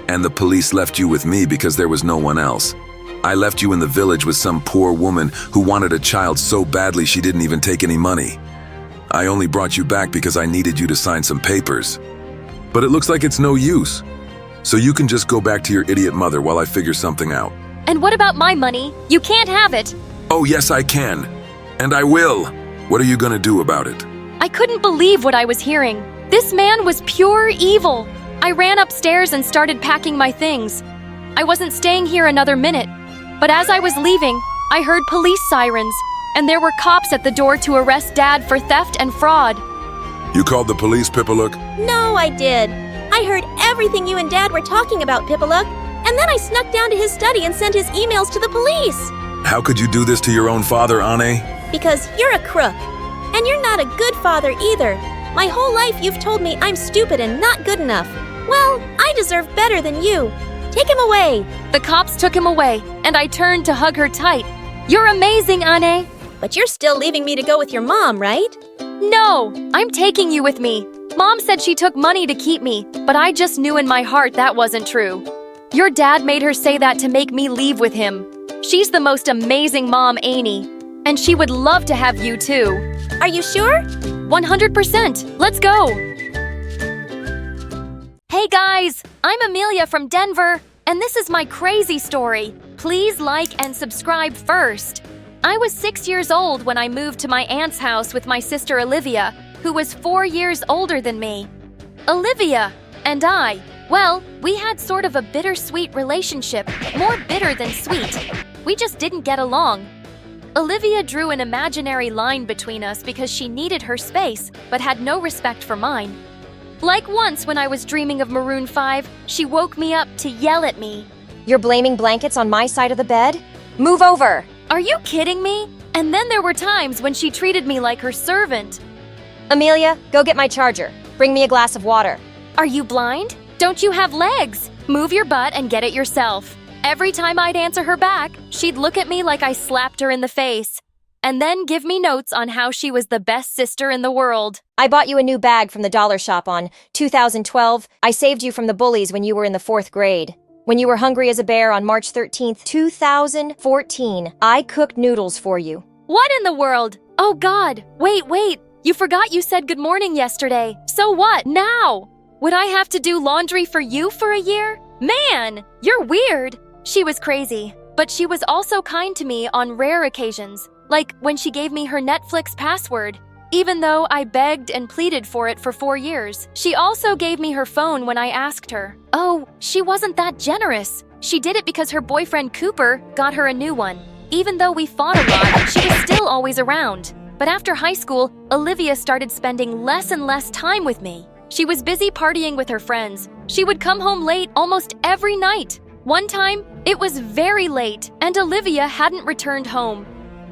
And the police left you with me because there was no one else. I left you in the village with some poor woman who wanted a child so badly she didn't even take any money. I only brought you back because I needed you to sign some papers. But it looks like it's no use. So you can just go back to your idiot mother while I figure something out. And what about my money? You can't have it. Oh, yes, I can. And I will. What are you gonna do about it? I couldn't believe what I was hearing. This man was pure evil. I ran upstairs and started packing my things. I wasn't staying here another minute. But as I was leaving, I heard police sirens, and there were cops at the door to arrest Dad for theft and fraud. You called the police, Pippalook? No, I did. I heard everything you and Dad were talking about, Pippalook, and then I snuck down to his study and sent his emails to the police. How could you do this to your own father, Anne? Because you're a crook. And you're not a good father either. My whole life you've told me I'm stupid and not good enough. Well, I deserve better than you. Take him away. The cops took him away, and I turned to hug her tight. You're amazing, Anne. But you're still leaving me to go with your mom, right? No, I'm taking you with me. Mom said she took money to keep me, but I just knew in my heart that wasn't true. Your dad made her say that to make me leave with him. She's the most amazing mom, Annie. And she would love to have you too. Are you sure? 100%. Let's go. Hey guys, I'm Amelia from Denver, and this is my crazy story. Please like and subscribe first. I was 6 years old when I moved to my aunt's house with my sister Olivia, who was 4 years older than me. Olivia and I, well, we had sort of a bittersweet relationship, more bitter than sweet. We just didn't get along. Olivia drew an imaginary line between us because she needed her space, but had no respect for mine. Like once when I was dreaming of Maroon 5, she woke me up to yell at me. You're blaming blankets on my side of the bed? Move over! Are you kidding me? And then there were times when she treated me like her servant. Amelia, go get my charger. Bring me a glass of water. Are you blind? Don't you have legs? Move your butt and get it yourself. Every time I'd answer her back, she'd look at me like I slapped her in the face, and then give me notes on how she was the best sister in the world. I bought you a new bag from the dollar shop on 2012. I saved you from the bullies when you were in the 4th grade. When you were hungry as a bear on March 13th, 2014, I cooked noodles for you. What in the world? Oh God, wait. You forgot you said good morning yesterday. So what now? Would I have to do laundry for you for a year? Man, you're weird. She was crazy, but she was also kind to me on rare occasions, like when she gave me her Netflix password. Even though I begged and pleaded for it for 4 years, she also gave me her phone when I asked her. Oh, she wasn't that generous. She did it because her boyfriend Cooper got her a new one. Even though we fought a lot, she was still always around. But after high school, Olivia started spending less and less time with me. She was busy partying with her friends. She would come home late almost every night. One time, it was very late, and Olivia hadn't returned home.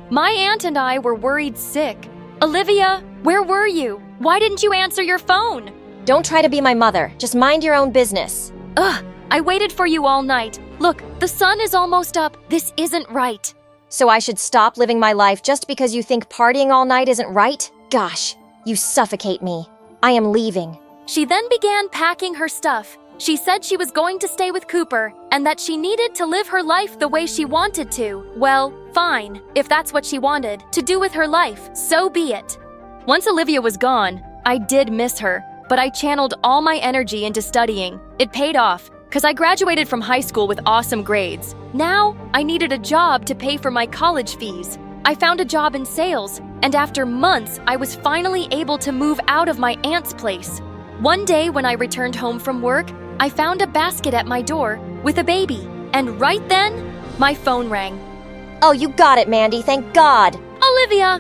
My aunt and I were worried sick. Olivia, where were you? Why didn't you answer your phone? Don't try to be my mother. Just mind your own business. Ugh, I waited for you all night. Look, the sun is almost up. This isn't right. So I should stop living my life just because you think partying all night isn't right? Gosh, you suffocate me. I am leaving. She then began packing her stuff. She said she was going to stay with Cooper and that she needed to live her life the way she wanted to. Well, fine, if that's what she wanted to do with her life, so be it. Once Olivia was gone, I did miss her, but I channeled all my energy into studying. It paid off, because I graduated from high school with awesome grades. Now, I needed a job to pay for my college fees. I found a job in sales, and after months, I was finally able to move out of my aunt's place. One day when I returned home from work, I found a basket at my door with a baby, and right then, my phone rang. Oh, you got it, Mandy, thank God. Olivia,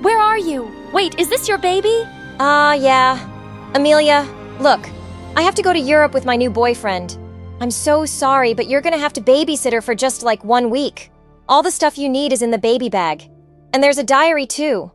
where are you? Wait, is this your baby? Yeah. Amelia, look, I have to go to Europe with my new boyfriend. I'm so sorry, but you're gonna have to babysit her for just like 1 week. All the stuff you need is in the baby bag. And there's a diary too.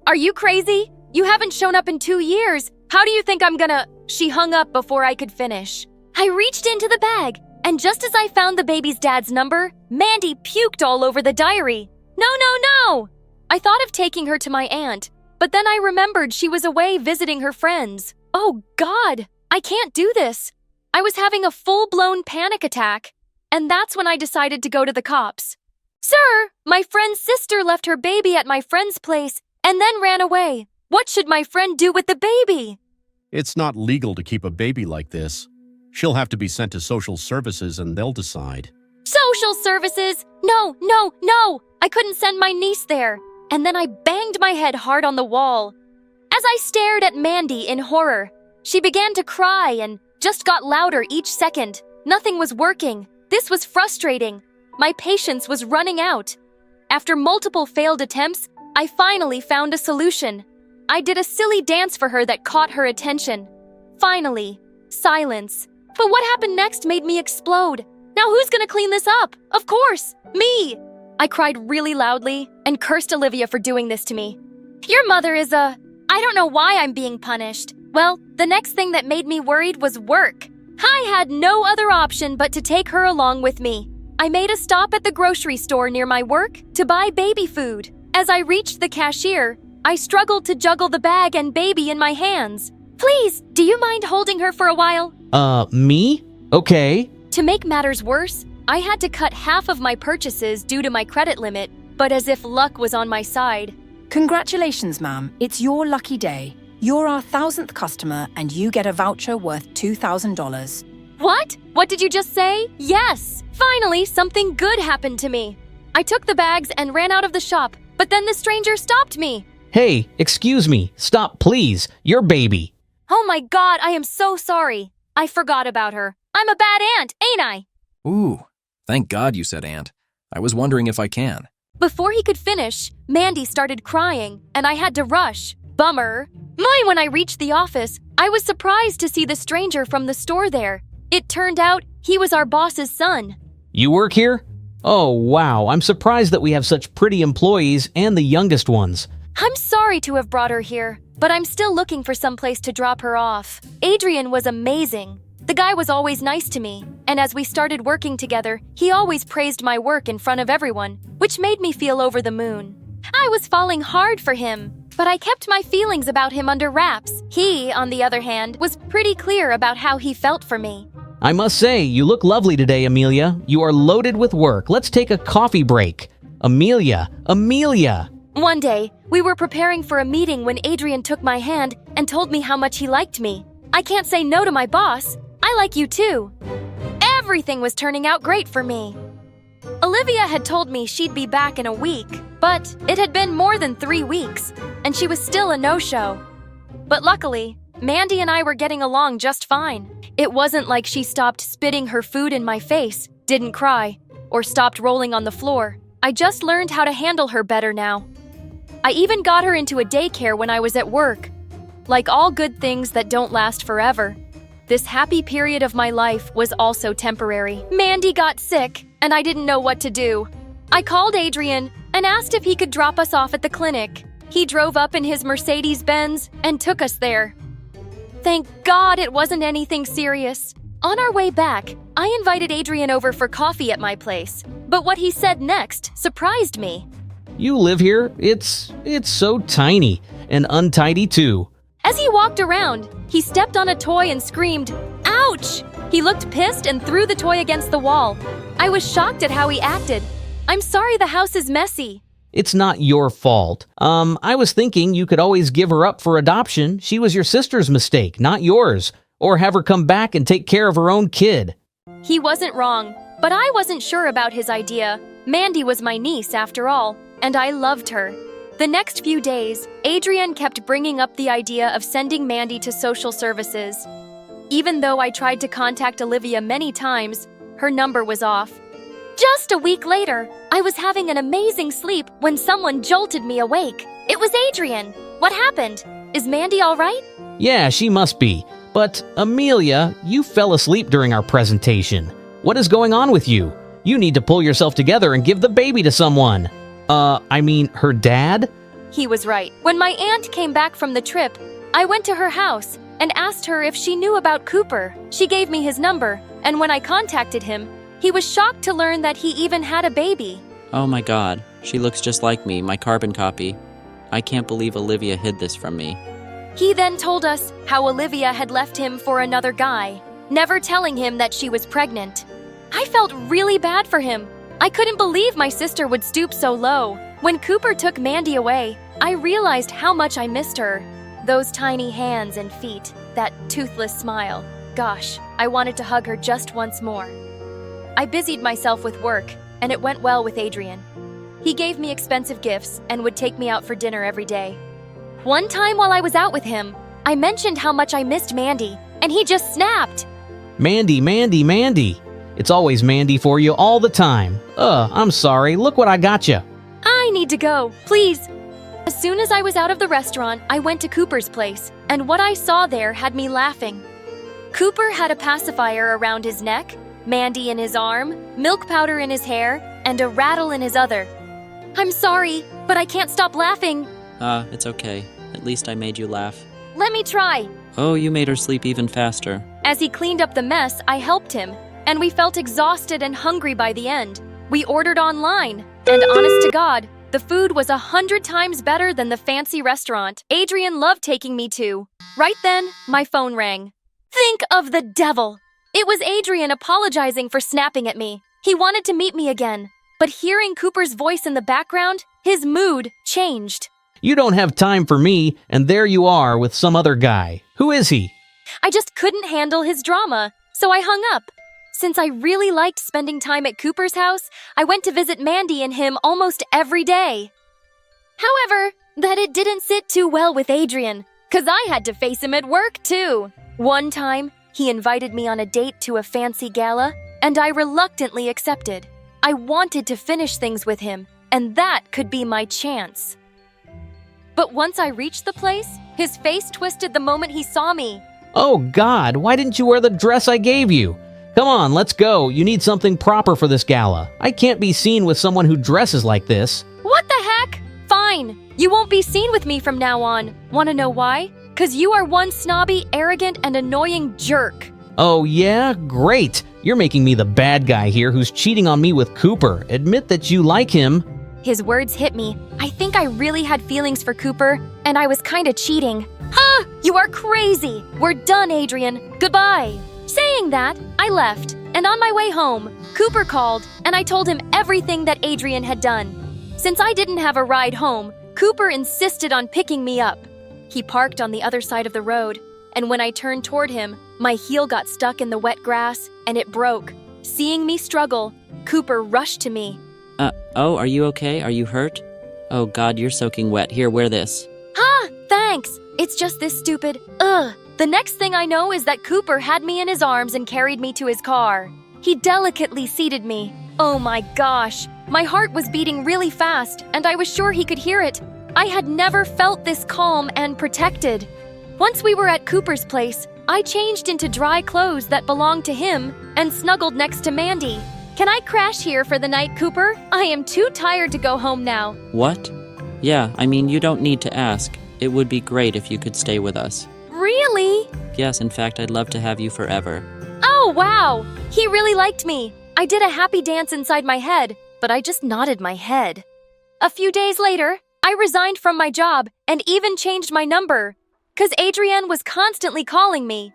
Are you crazy? You haven't shown up in 2 years. How do you think I'm gonna? She hung up before I could finish. I reached into the bag, and just as I found the baby's dad's number, Mandy puked all over the diary. No, no, no! I thought of taking her to my aunt, but then I remembered she was away visiting her friends. Oh, God! I can't do this. I was having a full-blown panic attack, and that's when I decided to go to the cops. Sir, my friend's sister left her baby at my friend's place and then ran away. What should my friend do with the baby? It's not legal to keep a baby like this. She'll have to be sent to social services and they'll decide. Social services? No, no, no! I couldn't send my niece there. And then I banged my head hard on the wall. As I stared at Mandy in horror, she began to cry and just got louder each second. Nothing was working. This was frustrating. My patience was running out. After multiple failed attempts, I finally found a solution. I did a silly dance for her that caught her attention. Finally, silence. But what happened next made me explode. Now who's gonna clean this up? Of course, me! I cried really loudly and cursed Olivia for doing this to me. Your mother is I don't know why I'm being punished. Well, the next thing that made me worried was work. I had no other option but to take her along with me. I made a stop at the grocery store near my work to buy baby food. As I reached the cashier, I struggled to juggle the bag and baby in my hands. Please, do you mind holding her for a while? Me? Okay. To make matters worse, I had to cut half of my purchases due to my credit limit, but as if luck was on my side. Congratulations, ma'am. It's your lucky day. You're our 1,000th customer and you get a voucher worth $2,000. What? What did you just say? Yes! Finally, something good happened to me. I took the bags and ran out of the shop, but then the stranger stopped me. Hey, excuse me. Stop, please. Your baby. Oh my God, I am so sorry. I forgot about her. I'm a bad aunt, ain't I? Ooh, thank God you said aunt. I was wondering if I can. Before he could finish, Mandy started crying, and I had to rush. Bummer. When I reached the office, I was surprised to see the stranger from the store there. It turned out he was our boss's son. You work here? Oh, wow. I'm surprised that we have such pretty employees and the youngest ones. I'm sorry to have brought her here, but I'm still looking for some place to drop her off. Adrian was amazing. The guy was always nice to me, and as we started working together, he always praised my work in front of everyone, which made me feel over the moon. I was falling hard for him, but I kept my feelings about him under wraps. He, on the other hand, was pretty clear about how he felt for me. I must say, you look lovely today, Amelia. You are loaded with work. Let's take a coffee break. Amelia! One day, we were preparing for a meeting when Adrian took my hand and told me how much he liked me. I can't say no to my boss. I like you too. Everything was turning out great for me. Olivia had told me she'd be back in a week, but it had been more than 3 weeks, and she was still a no-show. But luckily, Mandy and I were getting along just fine. It wasn't like she stopped spitting her food in my face, didn't cry, or stopped rolling on the floor. I just learned how to handle her better now. I even got her into a daycare when I was at work. Like all good things that don't last forever, this happy period of my life was also temporary. Mandy got sick, and I didn't know what to do. I called Adrian and asked if he could drop us off at the clinic. He drove up in his Mercedes-Benz and took us there. Thank God it wasn't anything serious. On our way back, I invited Adrian over for coffee at my place, but what he said next surprised me. You live here? It's so tiny and untidy too. As he walked around, he stepped on a toy and screamed, "Ouch!" He looked pissed and threw the toy against the wall. I was shocked at how he acted. I'm sorry the house is messy. It's not your fault. I was thinking you could always give her up for adoption. She was your sister's mistake, not yours. Or have her come back and take care of her own kid. He wasn't wrong, but I wasn't sure about his idea. Mandy was my niece after all, and I loved her. The next few days, Adrian kept bringing up the idea of sending Mandy to social services. Even though I tried to contact Olivia many times, her number was off. Just a week later, I was having an amazing sleep when someone jolted me awake. It was Adrian. What happened? Is Mandy all right? Yeah, she must be. But, Amelia, you fell asleep during our presentation. What is going on with you? You need to pull yourself together and give the baby to someone. Her dad? He was right. When my aunt came back from the trip, I went to her house and asked her if she knew about Cooper. She gave me his number, and when I contacted him, he was shocked to learn that he even had a baby. Oh my god, she looks just like me, my carbon copy. I can't believe Olivia hid this from me. He then told us how Olivia had left him for another guy, never telling him that she was pregnant. I felt really bad for him. I couldn't believe my sister would stoop so low. When Cooper took Mandy away, I realized how much I missed her. Those tiny hands and feet, that toothless smile. Gosh, I wanted to hug her just once more. I busied myself with work, and it went well with Adrian. He gave me expensive gifts and would take me out for dinner every day. One time while I was out with him, I mentioned how much I missed Mandy, and he just snapped. Mandy, Mandy, Mandy. It's always Mandy for you all the time. I'm sorry. Look what I got you. I need to go, please. As soon as I was out of the restaurant, I went to Cooper's place, and what I saw there had me laughing. Cooper had a pacifier around his neck, Mandy in his arm, milk powder in his hair, and a rattle in his other. I'm sorry, but I can't stop laughing. It's okay. At least I made you laugh. Let me try. Oh, you made her sleep even faster. As he cleaned up the mess, I helped him, and we felt exhausted and hungry by the end. We ordered online, and honest to God, the food was 100 times better than the fancy restaurant Adrian loved taking me to. Right then, my phone rang. Think of the devil! It was Adrian apologizing for snapping at me. He wanted to meet me again, but hearing Cooper's voice in the background, his mood changed. You don't have time for me, and there you are with some other guy. Who is he? I just couldn't handle his drama, so I hung up. Since I really liked spending time at Cooper's house, I went to visit Mandy and him almost every day. However, that it didn't sit too well with Adrian, 'cause I had to face him at work too. One time, he invited me on a date to a fancy gala, and I reluctantly accepted. I wanted to finish things with him, and that could be my chance. But once I reached the place, his face twisted the moment he saw me. Oh God, why didn't you wear the dress I gave you? Come on, let's go. You need something proper for this gala. I can't be seen with someone who dresses like this. What the heck? Fine. You won't be seen with me from now on. Wanna know why? 'Cause you are one snobby, arrogant, and annoying jerk. Oh yeah? Great. You're making me the bad guy here who's cheating on me with Cooper. Admit that you like him. His words hit me. I think I really had feelings for Cooper, and I was kinda cheating. Ha! You are crazy! We're done, Adrian. Goodbye. Saying that, I left, and on my way home, Cooper called, and I told him everything that Adrian had done. Since I didn't have a ride home, Cooper insisted on picking me up. He parked on the other side of the road, and when I turned toward him, my heel got stuck in the wet grass, and it broke. Seeing me struggle, Cooper rushed to me. Oh, are you okay? Are you hurt? Oh God, you're soaking wet. Here, wear this. Ah, thanks! It's just this stupid, The next thing I know is that Cooper had me in his arms and carried me to his car. He delicately seated me. Oh my gosh, my heart was beating really fast, and I was sure he could hear it. I had never felt this calm and protected. Once we were at Cooper's place, I changed into dry clothes that belonged to him and snuggled next to Mandy. Can I crash here for the night, Cooper? I am too tired to go home now. What? Yeah, I mean, you don't need to ask. It would be great if you could stay with us. Really? Yes, in fact, I'd love to have you forever. Oh, wow! He really liked me. I did a happy dance inside my head, but I just nodded my head. A few days later, I resigned from my job and even changed my number, 'cause Adrienne was constantly calling me.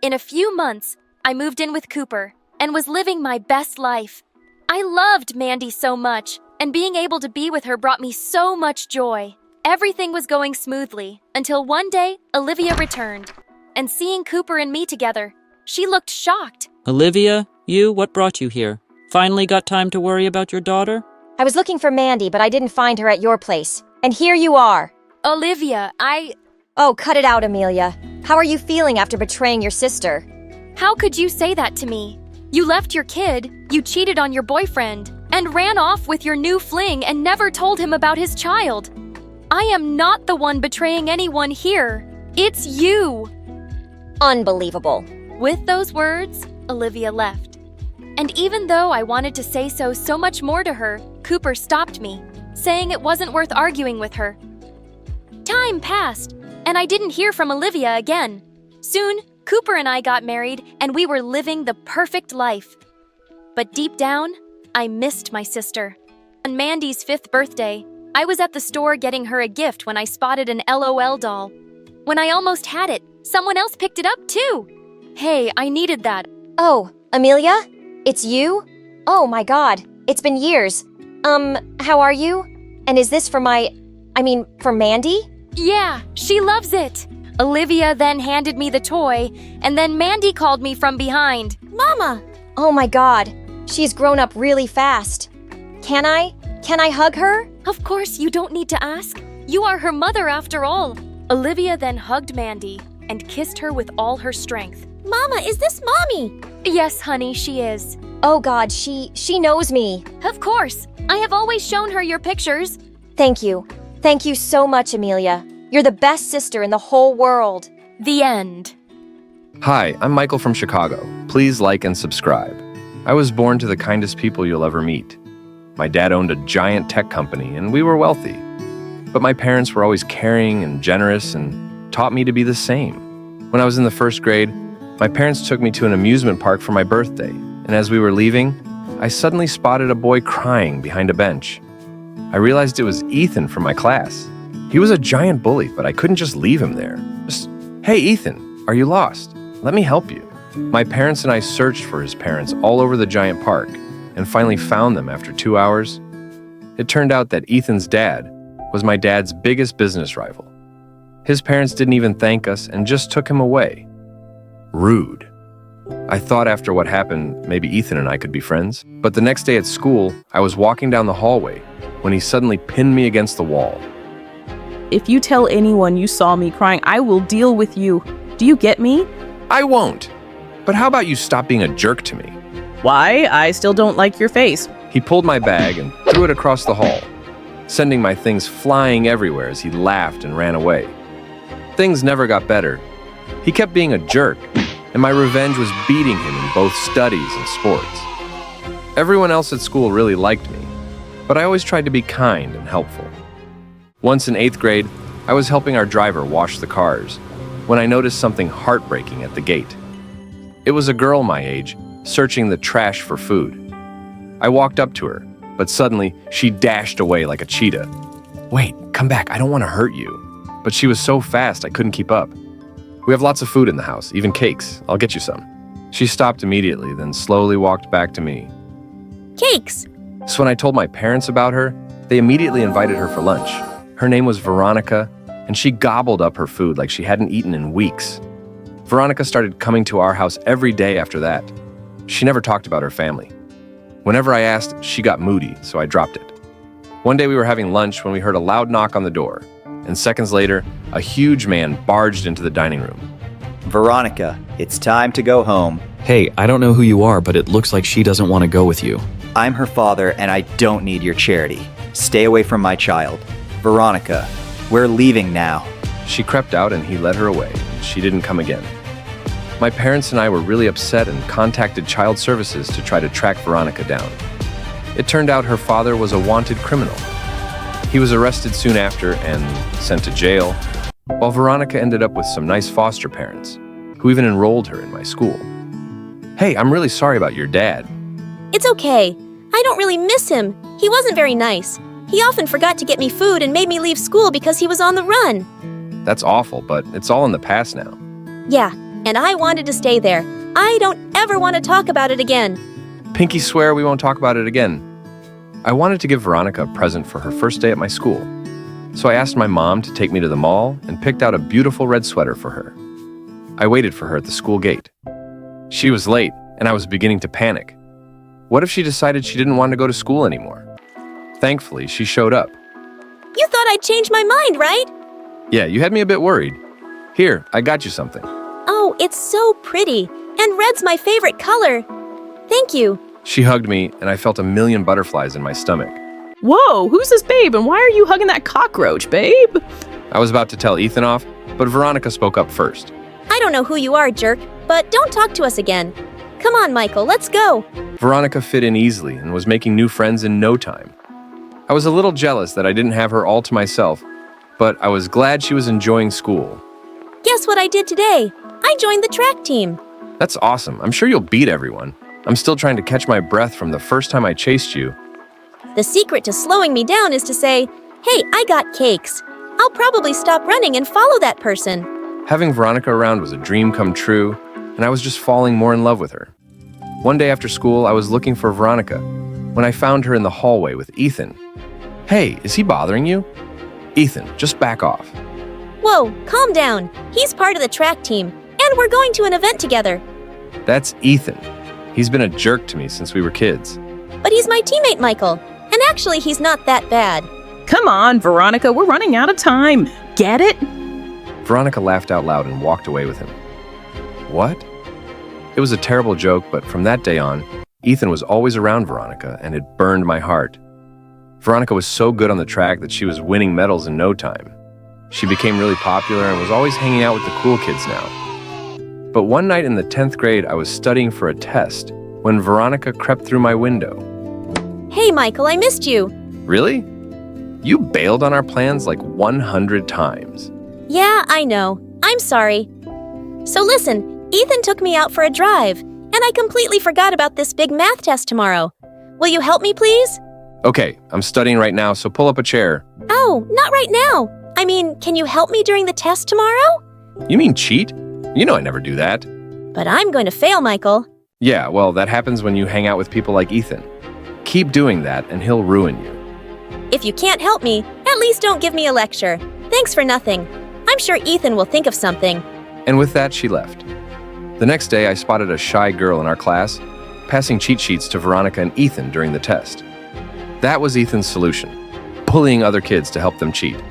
In a few months, I moved in with Cooper and was living my best life. I loved Mandy so much, and being able to be with her brought me so much joy. Everything was going smoothly until one day Olivia returned, and seeing Cooper and me together, she looked shocked. Olivia, what brought you here? Finally got time to worry about your daughter? I was looking for Mandy, but I didn't find her at your place. And here you are. Olivia, Oh, cut it out, Amelia. How are you feeling after betraying your sister? How could you say that to me? You left your kid, you cheated on your boyfriend, and ran off with your new fling and never told him about his child. I am not the one betraying anyone here. It's you. Unbelievable. With those words, Olivia left. And even though I wanted to say so much more to her, Cooper stopped me, saying it wasn't worth arguing with her. Time passed, and I didn't hear from Olivia again. Soon, Cooper and I got married, and we were living the perfect life. But deep down, I missed my sister. On Mandy's 5th birthday, I was at the store getting her a gift when I spotted an LOL doll. When I almost had it, someone else picked it up too. Hey, I needed that. Oh, Amelia? It's you? Oh my god, it's been years. How are you? And is this for for Mandy? Yeah, she loves it. Olivia then handed me the toy, and then Mandy called me from behind. Mama! Oh my god, she's grown up really fast. Can I hug her? Of course, you don't need to ask. You are her mother after all. Olivia then hugged Mandy and kissed her with all her strength. Mama, is this Mommy? Yes, honey, she is. Oh god, she knows me. Of course. I have always shown her your pictures. Thank you. Thank you so much, Amelia. You're the best sister in the whole world. The end. Hi, I'm Michael from Chicago. Please like and subscribe. I was born to the kindest people you'll ever meet. My dad owned a giant tech company, and we were wealthy. But my parents were always caring and generous and taught me to be the same. When I was in the 1st grade, my parents took me to an amusement park for my birthday, and as we were leaving, I suddenly spotted a boy crying behind a bench. I realized it was Ethan from my class. He was a giant bully, but I couldn't just leave him there. Just, hey Ethan, are you lost? Let me help you. My parents and I searched for his parents all over the giant park and finally found them after 2 hours. It turned out that Ethan's dad was my dad's biggest business rival. His parents didn't even thank us and just took him away. Rude. I thought after what happened, maybe Ethan and I could be friends. But the next day at school, I was walking down the hallway when he suddenly pinned me against the wall. If you tell anyone you saw me crying, I will deal with you. Do you get me? I won't. But how about you stop being a jerk to me? Why? I still don't like your face. He pulled my bag and threw it across the hall, sending my things flying everywhere as he laughed and ran away. Things never got better. He kept being a jerk, and my revenge was beating him in both studies and sports. Everyone else at school really liked me, but I always tried to be kind and helpful. Once in 8th grade, I was helping our driver wash the cars when I noticed something heartbreaking at the gate. It was a girl my age, searching the trash for food. I walked up to her, but suddenly she dashed away like a cheetah. Wait, come back, I don't want to hurt you. But she was so fast I couldn't keep up. We have lots of food in the house, even cakes. I'll get you some. She stopped immediately, then slowly walked back to me. Cakes! So when I told my parents about her, they immediately invited her for lunch. Her name was Veronica, and she gobbled up her food like she hadn't eaten in weeks. Veronica started coming to our house every day after that. She never talked about her family. Whenever I asked, she got moody, so I dropped it. One day we were having lunch when we heard a loud knock on the door, and seconds later, a huge man barged into the dining room. Veronica, it's time to go home. Hey, I don't know who you are, but it looks like she doesn't want to go with you. I'm her father, and I don't need your charity. Stay away from my child. Veronica, we're leaving now. She crept out and he led her away. She didn't come again. My parents and I were really upset and contacted child services to try to track Veronica down. It turned out her father was a wanted criminal. He was arrested soon after and sent to jail, while Veronica ended up with some nice foster parents, who even enrolled her in my school. Hey, I'm really sorry about your dad. It's okay. I don't really miss him. He wasn't very nice. He often forgot to get me food and made me leave school because he was on the run. That's awful, but it's all in the past now. Yeah, and I wanted to stay there. I don't ever want to talk about it again. Pinky swear we won't talk about it again. I wanted to give Veronica a present for her first day at my school. So I asked my mom to take me to the mall and picked out a beautiful red sweater for her. I waited for her at the school gate. She was late, and I was beginning to panic. What if she decided she didn't want to go to school anymore? Thankfully, she showed up. You thought I'd change my mind, right? Yeah, you had me a bit worried. Here, I got you something. Oh, it's so pretty. And red's my favorite color. Thank you. She hugged me, and I felt a million butterflies in my stomach. Whoa, who's this babe, and why are you hugging that cockroach, babe? I was about to tell Ethan off, but Veronica spoke up first. I don't know who you are, jerk, but don't talk to us again. Come on, Michael, let's go. Veronica fit in easily and was making new friends in no time. I was a little jealous that I didn't have her all to myself, but I was glad she was enjoying school. Guess what I did today? I joined the track team. That's awesome. I'm sure you'll beat everyone. I'm still trying to catch my breath from the first time I chased you. The secret to slowing me down is to say, hey, I got cakes. I'll probably stop running and follow that person. Having Veronica around was a dream come true, and I was just falling more in love with her. One day after school, I was looking for Veronica when I found her in the hallway with Ethan. Hey, is he bothering you? Ethan, just back off. Whoa, calm down. He's part of the track team, and we're going to an event together. That's Ethan. He's been a jerk to me since we were kids. But he's my teammate, Michael. And actually, he's not that bad. Come on, Veronica, we're running out of time. Get it? Veronica laughed out loud and walked away with him. What? It was a terrible joke, but from that day on, Ethan was always around Veronica, and it burned my heart. Veronica was so good on the track that she was winning medals in no time. She became really popular and was always hanging out with the cool kids now. But one night in the 10th grade, I was studying for a test when Veronica crept through my window. Hey, Michael, I missed you. Really? You bailed on our plans like 100 times. Yeah, I know. I'm sorry. So listen, Ethan took me out for a drive, and I completely forgot about this big math test tomorrow. Will you help me, please? Okay, I'm studying right now, so pull up a chair. Oh, not right now. I mean, can you help me during the test tomorrow? You mean cheat? You know I never do that. But I'm going to fail, Michael. Yeah, well, that happens when you hang out with people like Ethan. Keep doing that, and he'll ruin you. If you can't help me, at least don't give me a lecture. Thanks for nothing. I'm sure Ethan will think of something. And with that, she left. The next day, I spotted a shy girl in our class, passing cheat sheets to Veronica and Ethan during the test. That was Ethan's solution, bullying other kids to help them cheat.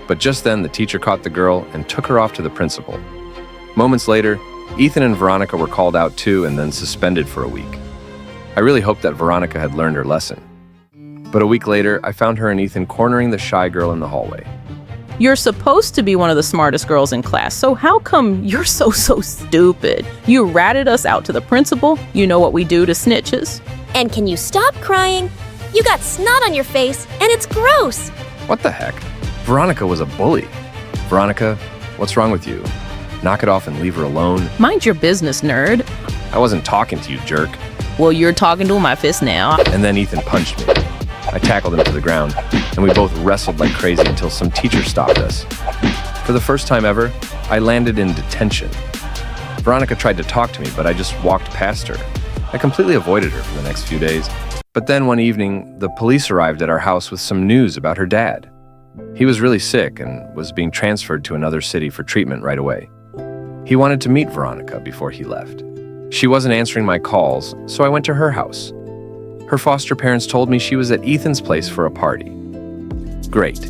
But just then, the teacher caught the girl and took her off to the principal. Moments later, Ethan and Veronica were called out too and then suspended for a week. I really hoped that Veronica had learned her lesson. But a week later, I found her and Ethan cornering the shy girl in the hallway. You're supposed to be one of the smartest girls in class, so how come you're so stupid? You ratted us out to the principal. You know what we do to snitches. And can you stop crying? You got snot on your face, and it's gross. What the heck? Veronica was a bully. Veronica, what's wrong with you? Knock it off and leave her alone. Mind your business, nerd. I wasn't talking to you, jerk. Well, you're talking to my fist now. And then Ethan punched me. I tackled him to the ground, and we both wrestled like crazy until some teacher stopped us. For the first time ever, I landed in detention. Veronica tried to talk to me, but I just walked past her. I completely avoided her for the next few days. But then one evening, the police arrived at our house with some news about her dad. He was really sick and was being transferred to another city for treatment right away. He wanted to meet Veronica before he left. She wasn't answering my calls, so I went to her house. Her foster parents told me she was at Ethan's place for a party. Great.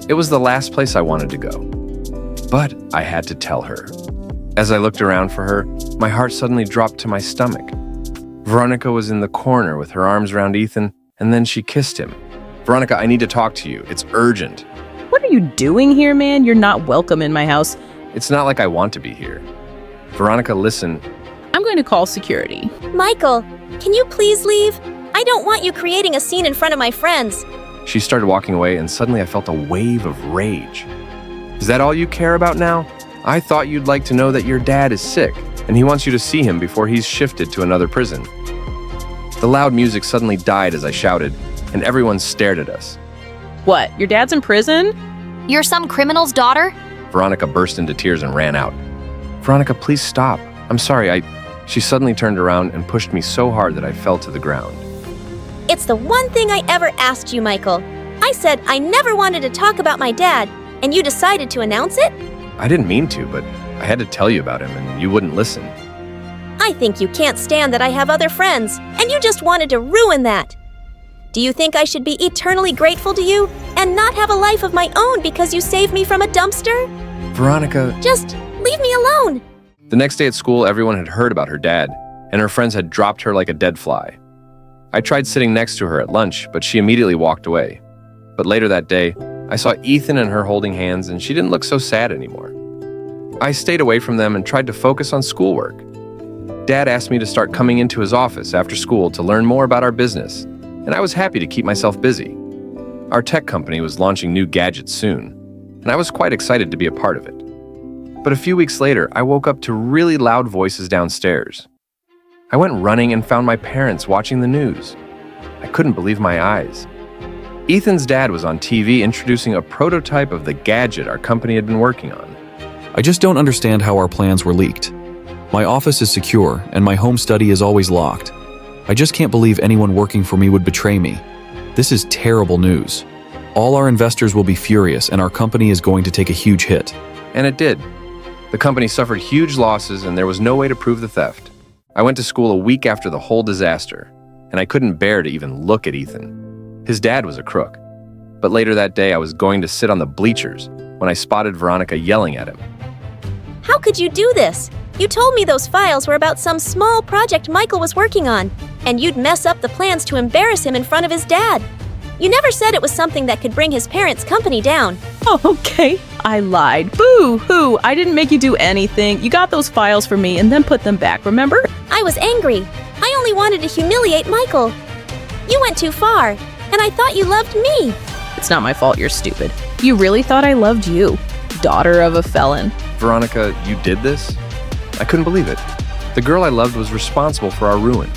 It was the last place I wanted to go. But I had to tell her. As I looked around for her, my heart suddenly dropped to my stomach. Veronica was in the corner with her arms around Ethan, and then she kissed him. Veronica, I need to talk to you. It's urgent. What are you doing here, man? You're not welcome in my house. It's not like I want to be here. Veronica, listen. I'm going to call security. Michael, can you please leave? I don't want you creating a scene in front of my friends. She started walking away, and suddenly I felt a wave of rage. Is that all you care about now? I thought you'd like to know that your dad is sick, and he wants you to see him before he's shifted to another prison. The loud music suddenly died as I shouted, and everyone stared at us. What, your dad's in prison? You're some criminal's daughter? Veronica burst into tears and ran out. Veronica, please stop. I'm sorry, She suddenly turned around and pushed me so hard that I fell to the ground. It's the one thing I ever asked you, Michael. I said I never wanted to talk about my dad, and you decided to announce it? I didn't mean to, but I had to tell you about him, and you wouldn't listen. I think you can't stand that I have other friends, and you just wanted to ruin that. Do you think I should be eternally grateful to you and not have a life of my own because you saved me from a dumpster? Veronica... Just leave me alone. The next day at school, everyone had heard about her dad, and her friends had dropped her like a dead fly. I tried sitting next to her at lunch, but she immediately walked away. But later that day, I saw Ethan and her holding hands, and she didn't look so sad anymore. I stayed away from them and tried to focus on schoolwork. Dad asked me to start coming into his office after school to learn more about our business, and I was happy to keep myself busy. Our tech company was launching new gadgets soon, and I was quite excited to be a part of it. But a few weeks later, I woke up to really loud voices downstairs. I went running and found my parents watching the news. I couldn't believe my eyes. Ethan's dad was on TV introducing a prototype of the gadget our company had been working on. I just don't understand how our plans were leaked. My office is secure, and my home study is always locked. I just can't believe anyone working for me would betray me. This is terrible news. All our investors will be furious, and our company is going to take a huge hit. And it did. The company suffered huge losses, and there was no way to prove the theft. I went to school a week after the whole disaster, and I couldn't bear to even look at Ethan. His dad was a crook. But later that day, I was going to sit on the bleachers when I spotted Veronica yelling at him. How could you do this? You told me those files were about some small project Michael was working on, and you'd mess up the plans to embarrass him in front of his dad. You never said it was something that could bring his parents' company down. Oh, okay. I lied. Boo-hoo. I didn't make you do anything. You got those files for me and then put them back, remember? I was angry. I only wanted to humiliate Michael. You went too far, and I thought you loved me. It's not my fault you're stupid. You really thought I loved you, daughter of a felon. Veronica, you did this? I couldn't believe it. The girl I loved was responsible for our ruin.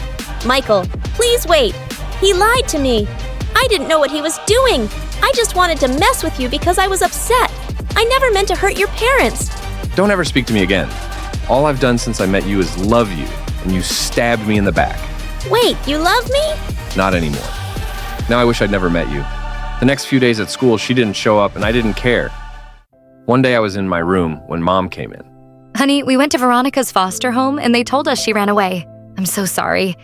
Michael, please wait. He lied to me. I didn't know what he was doing. I just wanted to mess with you because I was upset. I never meant to hurt your parents. Don't ever speak to me again. All I've done since I met you is love you, and you stabbed me in the back. Wait, you love me? Not anymore. Now I wish I'd never met you. The next few days at school, she didn't show up, and I didn't care. One day I was in my room when Mom came in. Honey, we went to Veronica's foster home and they told us she ran away. I'm so sorry.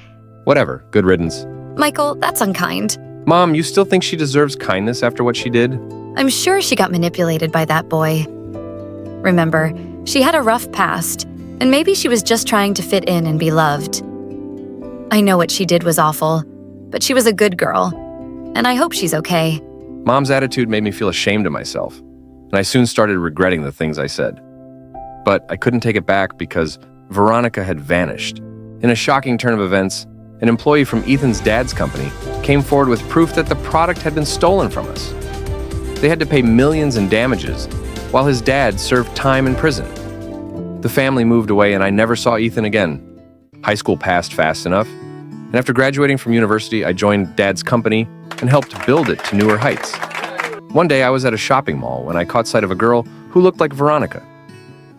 Whatever, good riddance. Michael, that's unkind. Mom, you still think she deserves kindness after what she did? I'm sure she got manipulated by that boy. Remember, she had a rough past, and maybe she was just trying to fit in and be loved. I know what she did was awful, but she was a good girl, and I hope she's okay. Mom's attitude made me feel ashamed of myself, and I soon started regretting the things I said. But I couldn't take it back because Veronica had vanished. In a shocking turn of events, an employee from Ethan's dad's company came forward with proof that the product had been stolen from us. They had to pay millions in damages, while his dad served time in prison. The family moved away and I never saw Ethan again. High school passed fast enough, and after graduating from university, I joined Dad's company and helped build it to newer heights. One day I was at a shopping mall when I caught sight of a girl who looked like Veronica.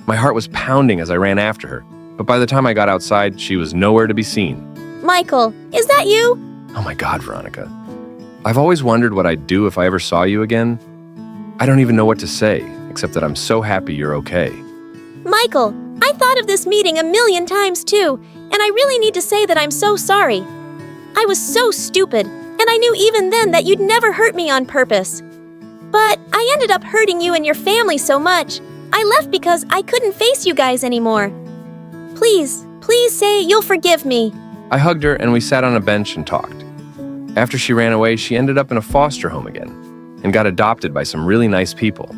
My heart was pounding as I ran after her, but by the time I got outside, she was nowhere to be seen. Michael, is that you? Oh my God, Veronica. I've always wondered what I'd do if I ever saw you again. I don't even know what to say, except that I'm so happy you're okay. Michael, I thought of this meeting a million times too, and I really need to say that I'm so sorry. I was so stupid, and I knew even then that you'd never hurt me on purpose. But I ended up hurting you and your family so much. I left because I couldn't face you guys anymore. Please, please say you'll forgive me. I hugged her and we sat on a bench and talked. After she ran away, she ended up in a foster home again and got adopted by some really nice people.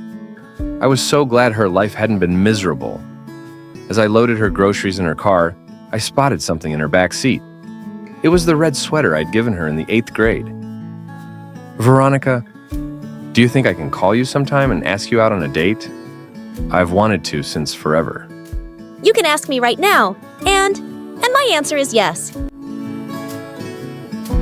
I was so glad her life hadn't been miserable. As I loaded her groceries in her car, I spotted something in her back seat. It was the red sweater I'd given her in the 8th grade. Veronica, do you think I can call you sometime and ask you out on a date? I've wanted to since forever. You can ask me right now, and my answer is yes.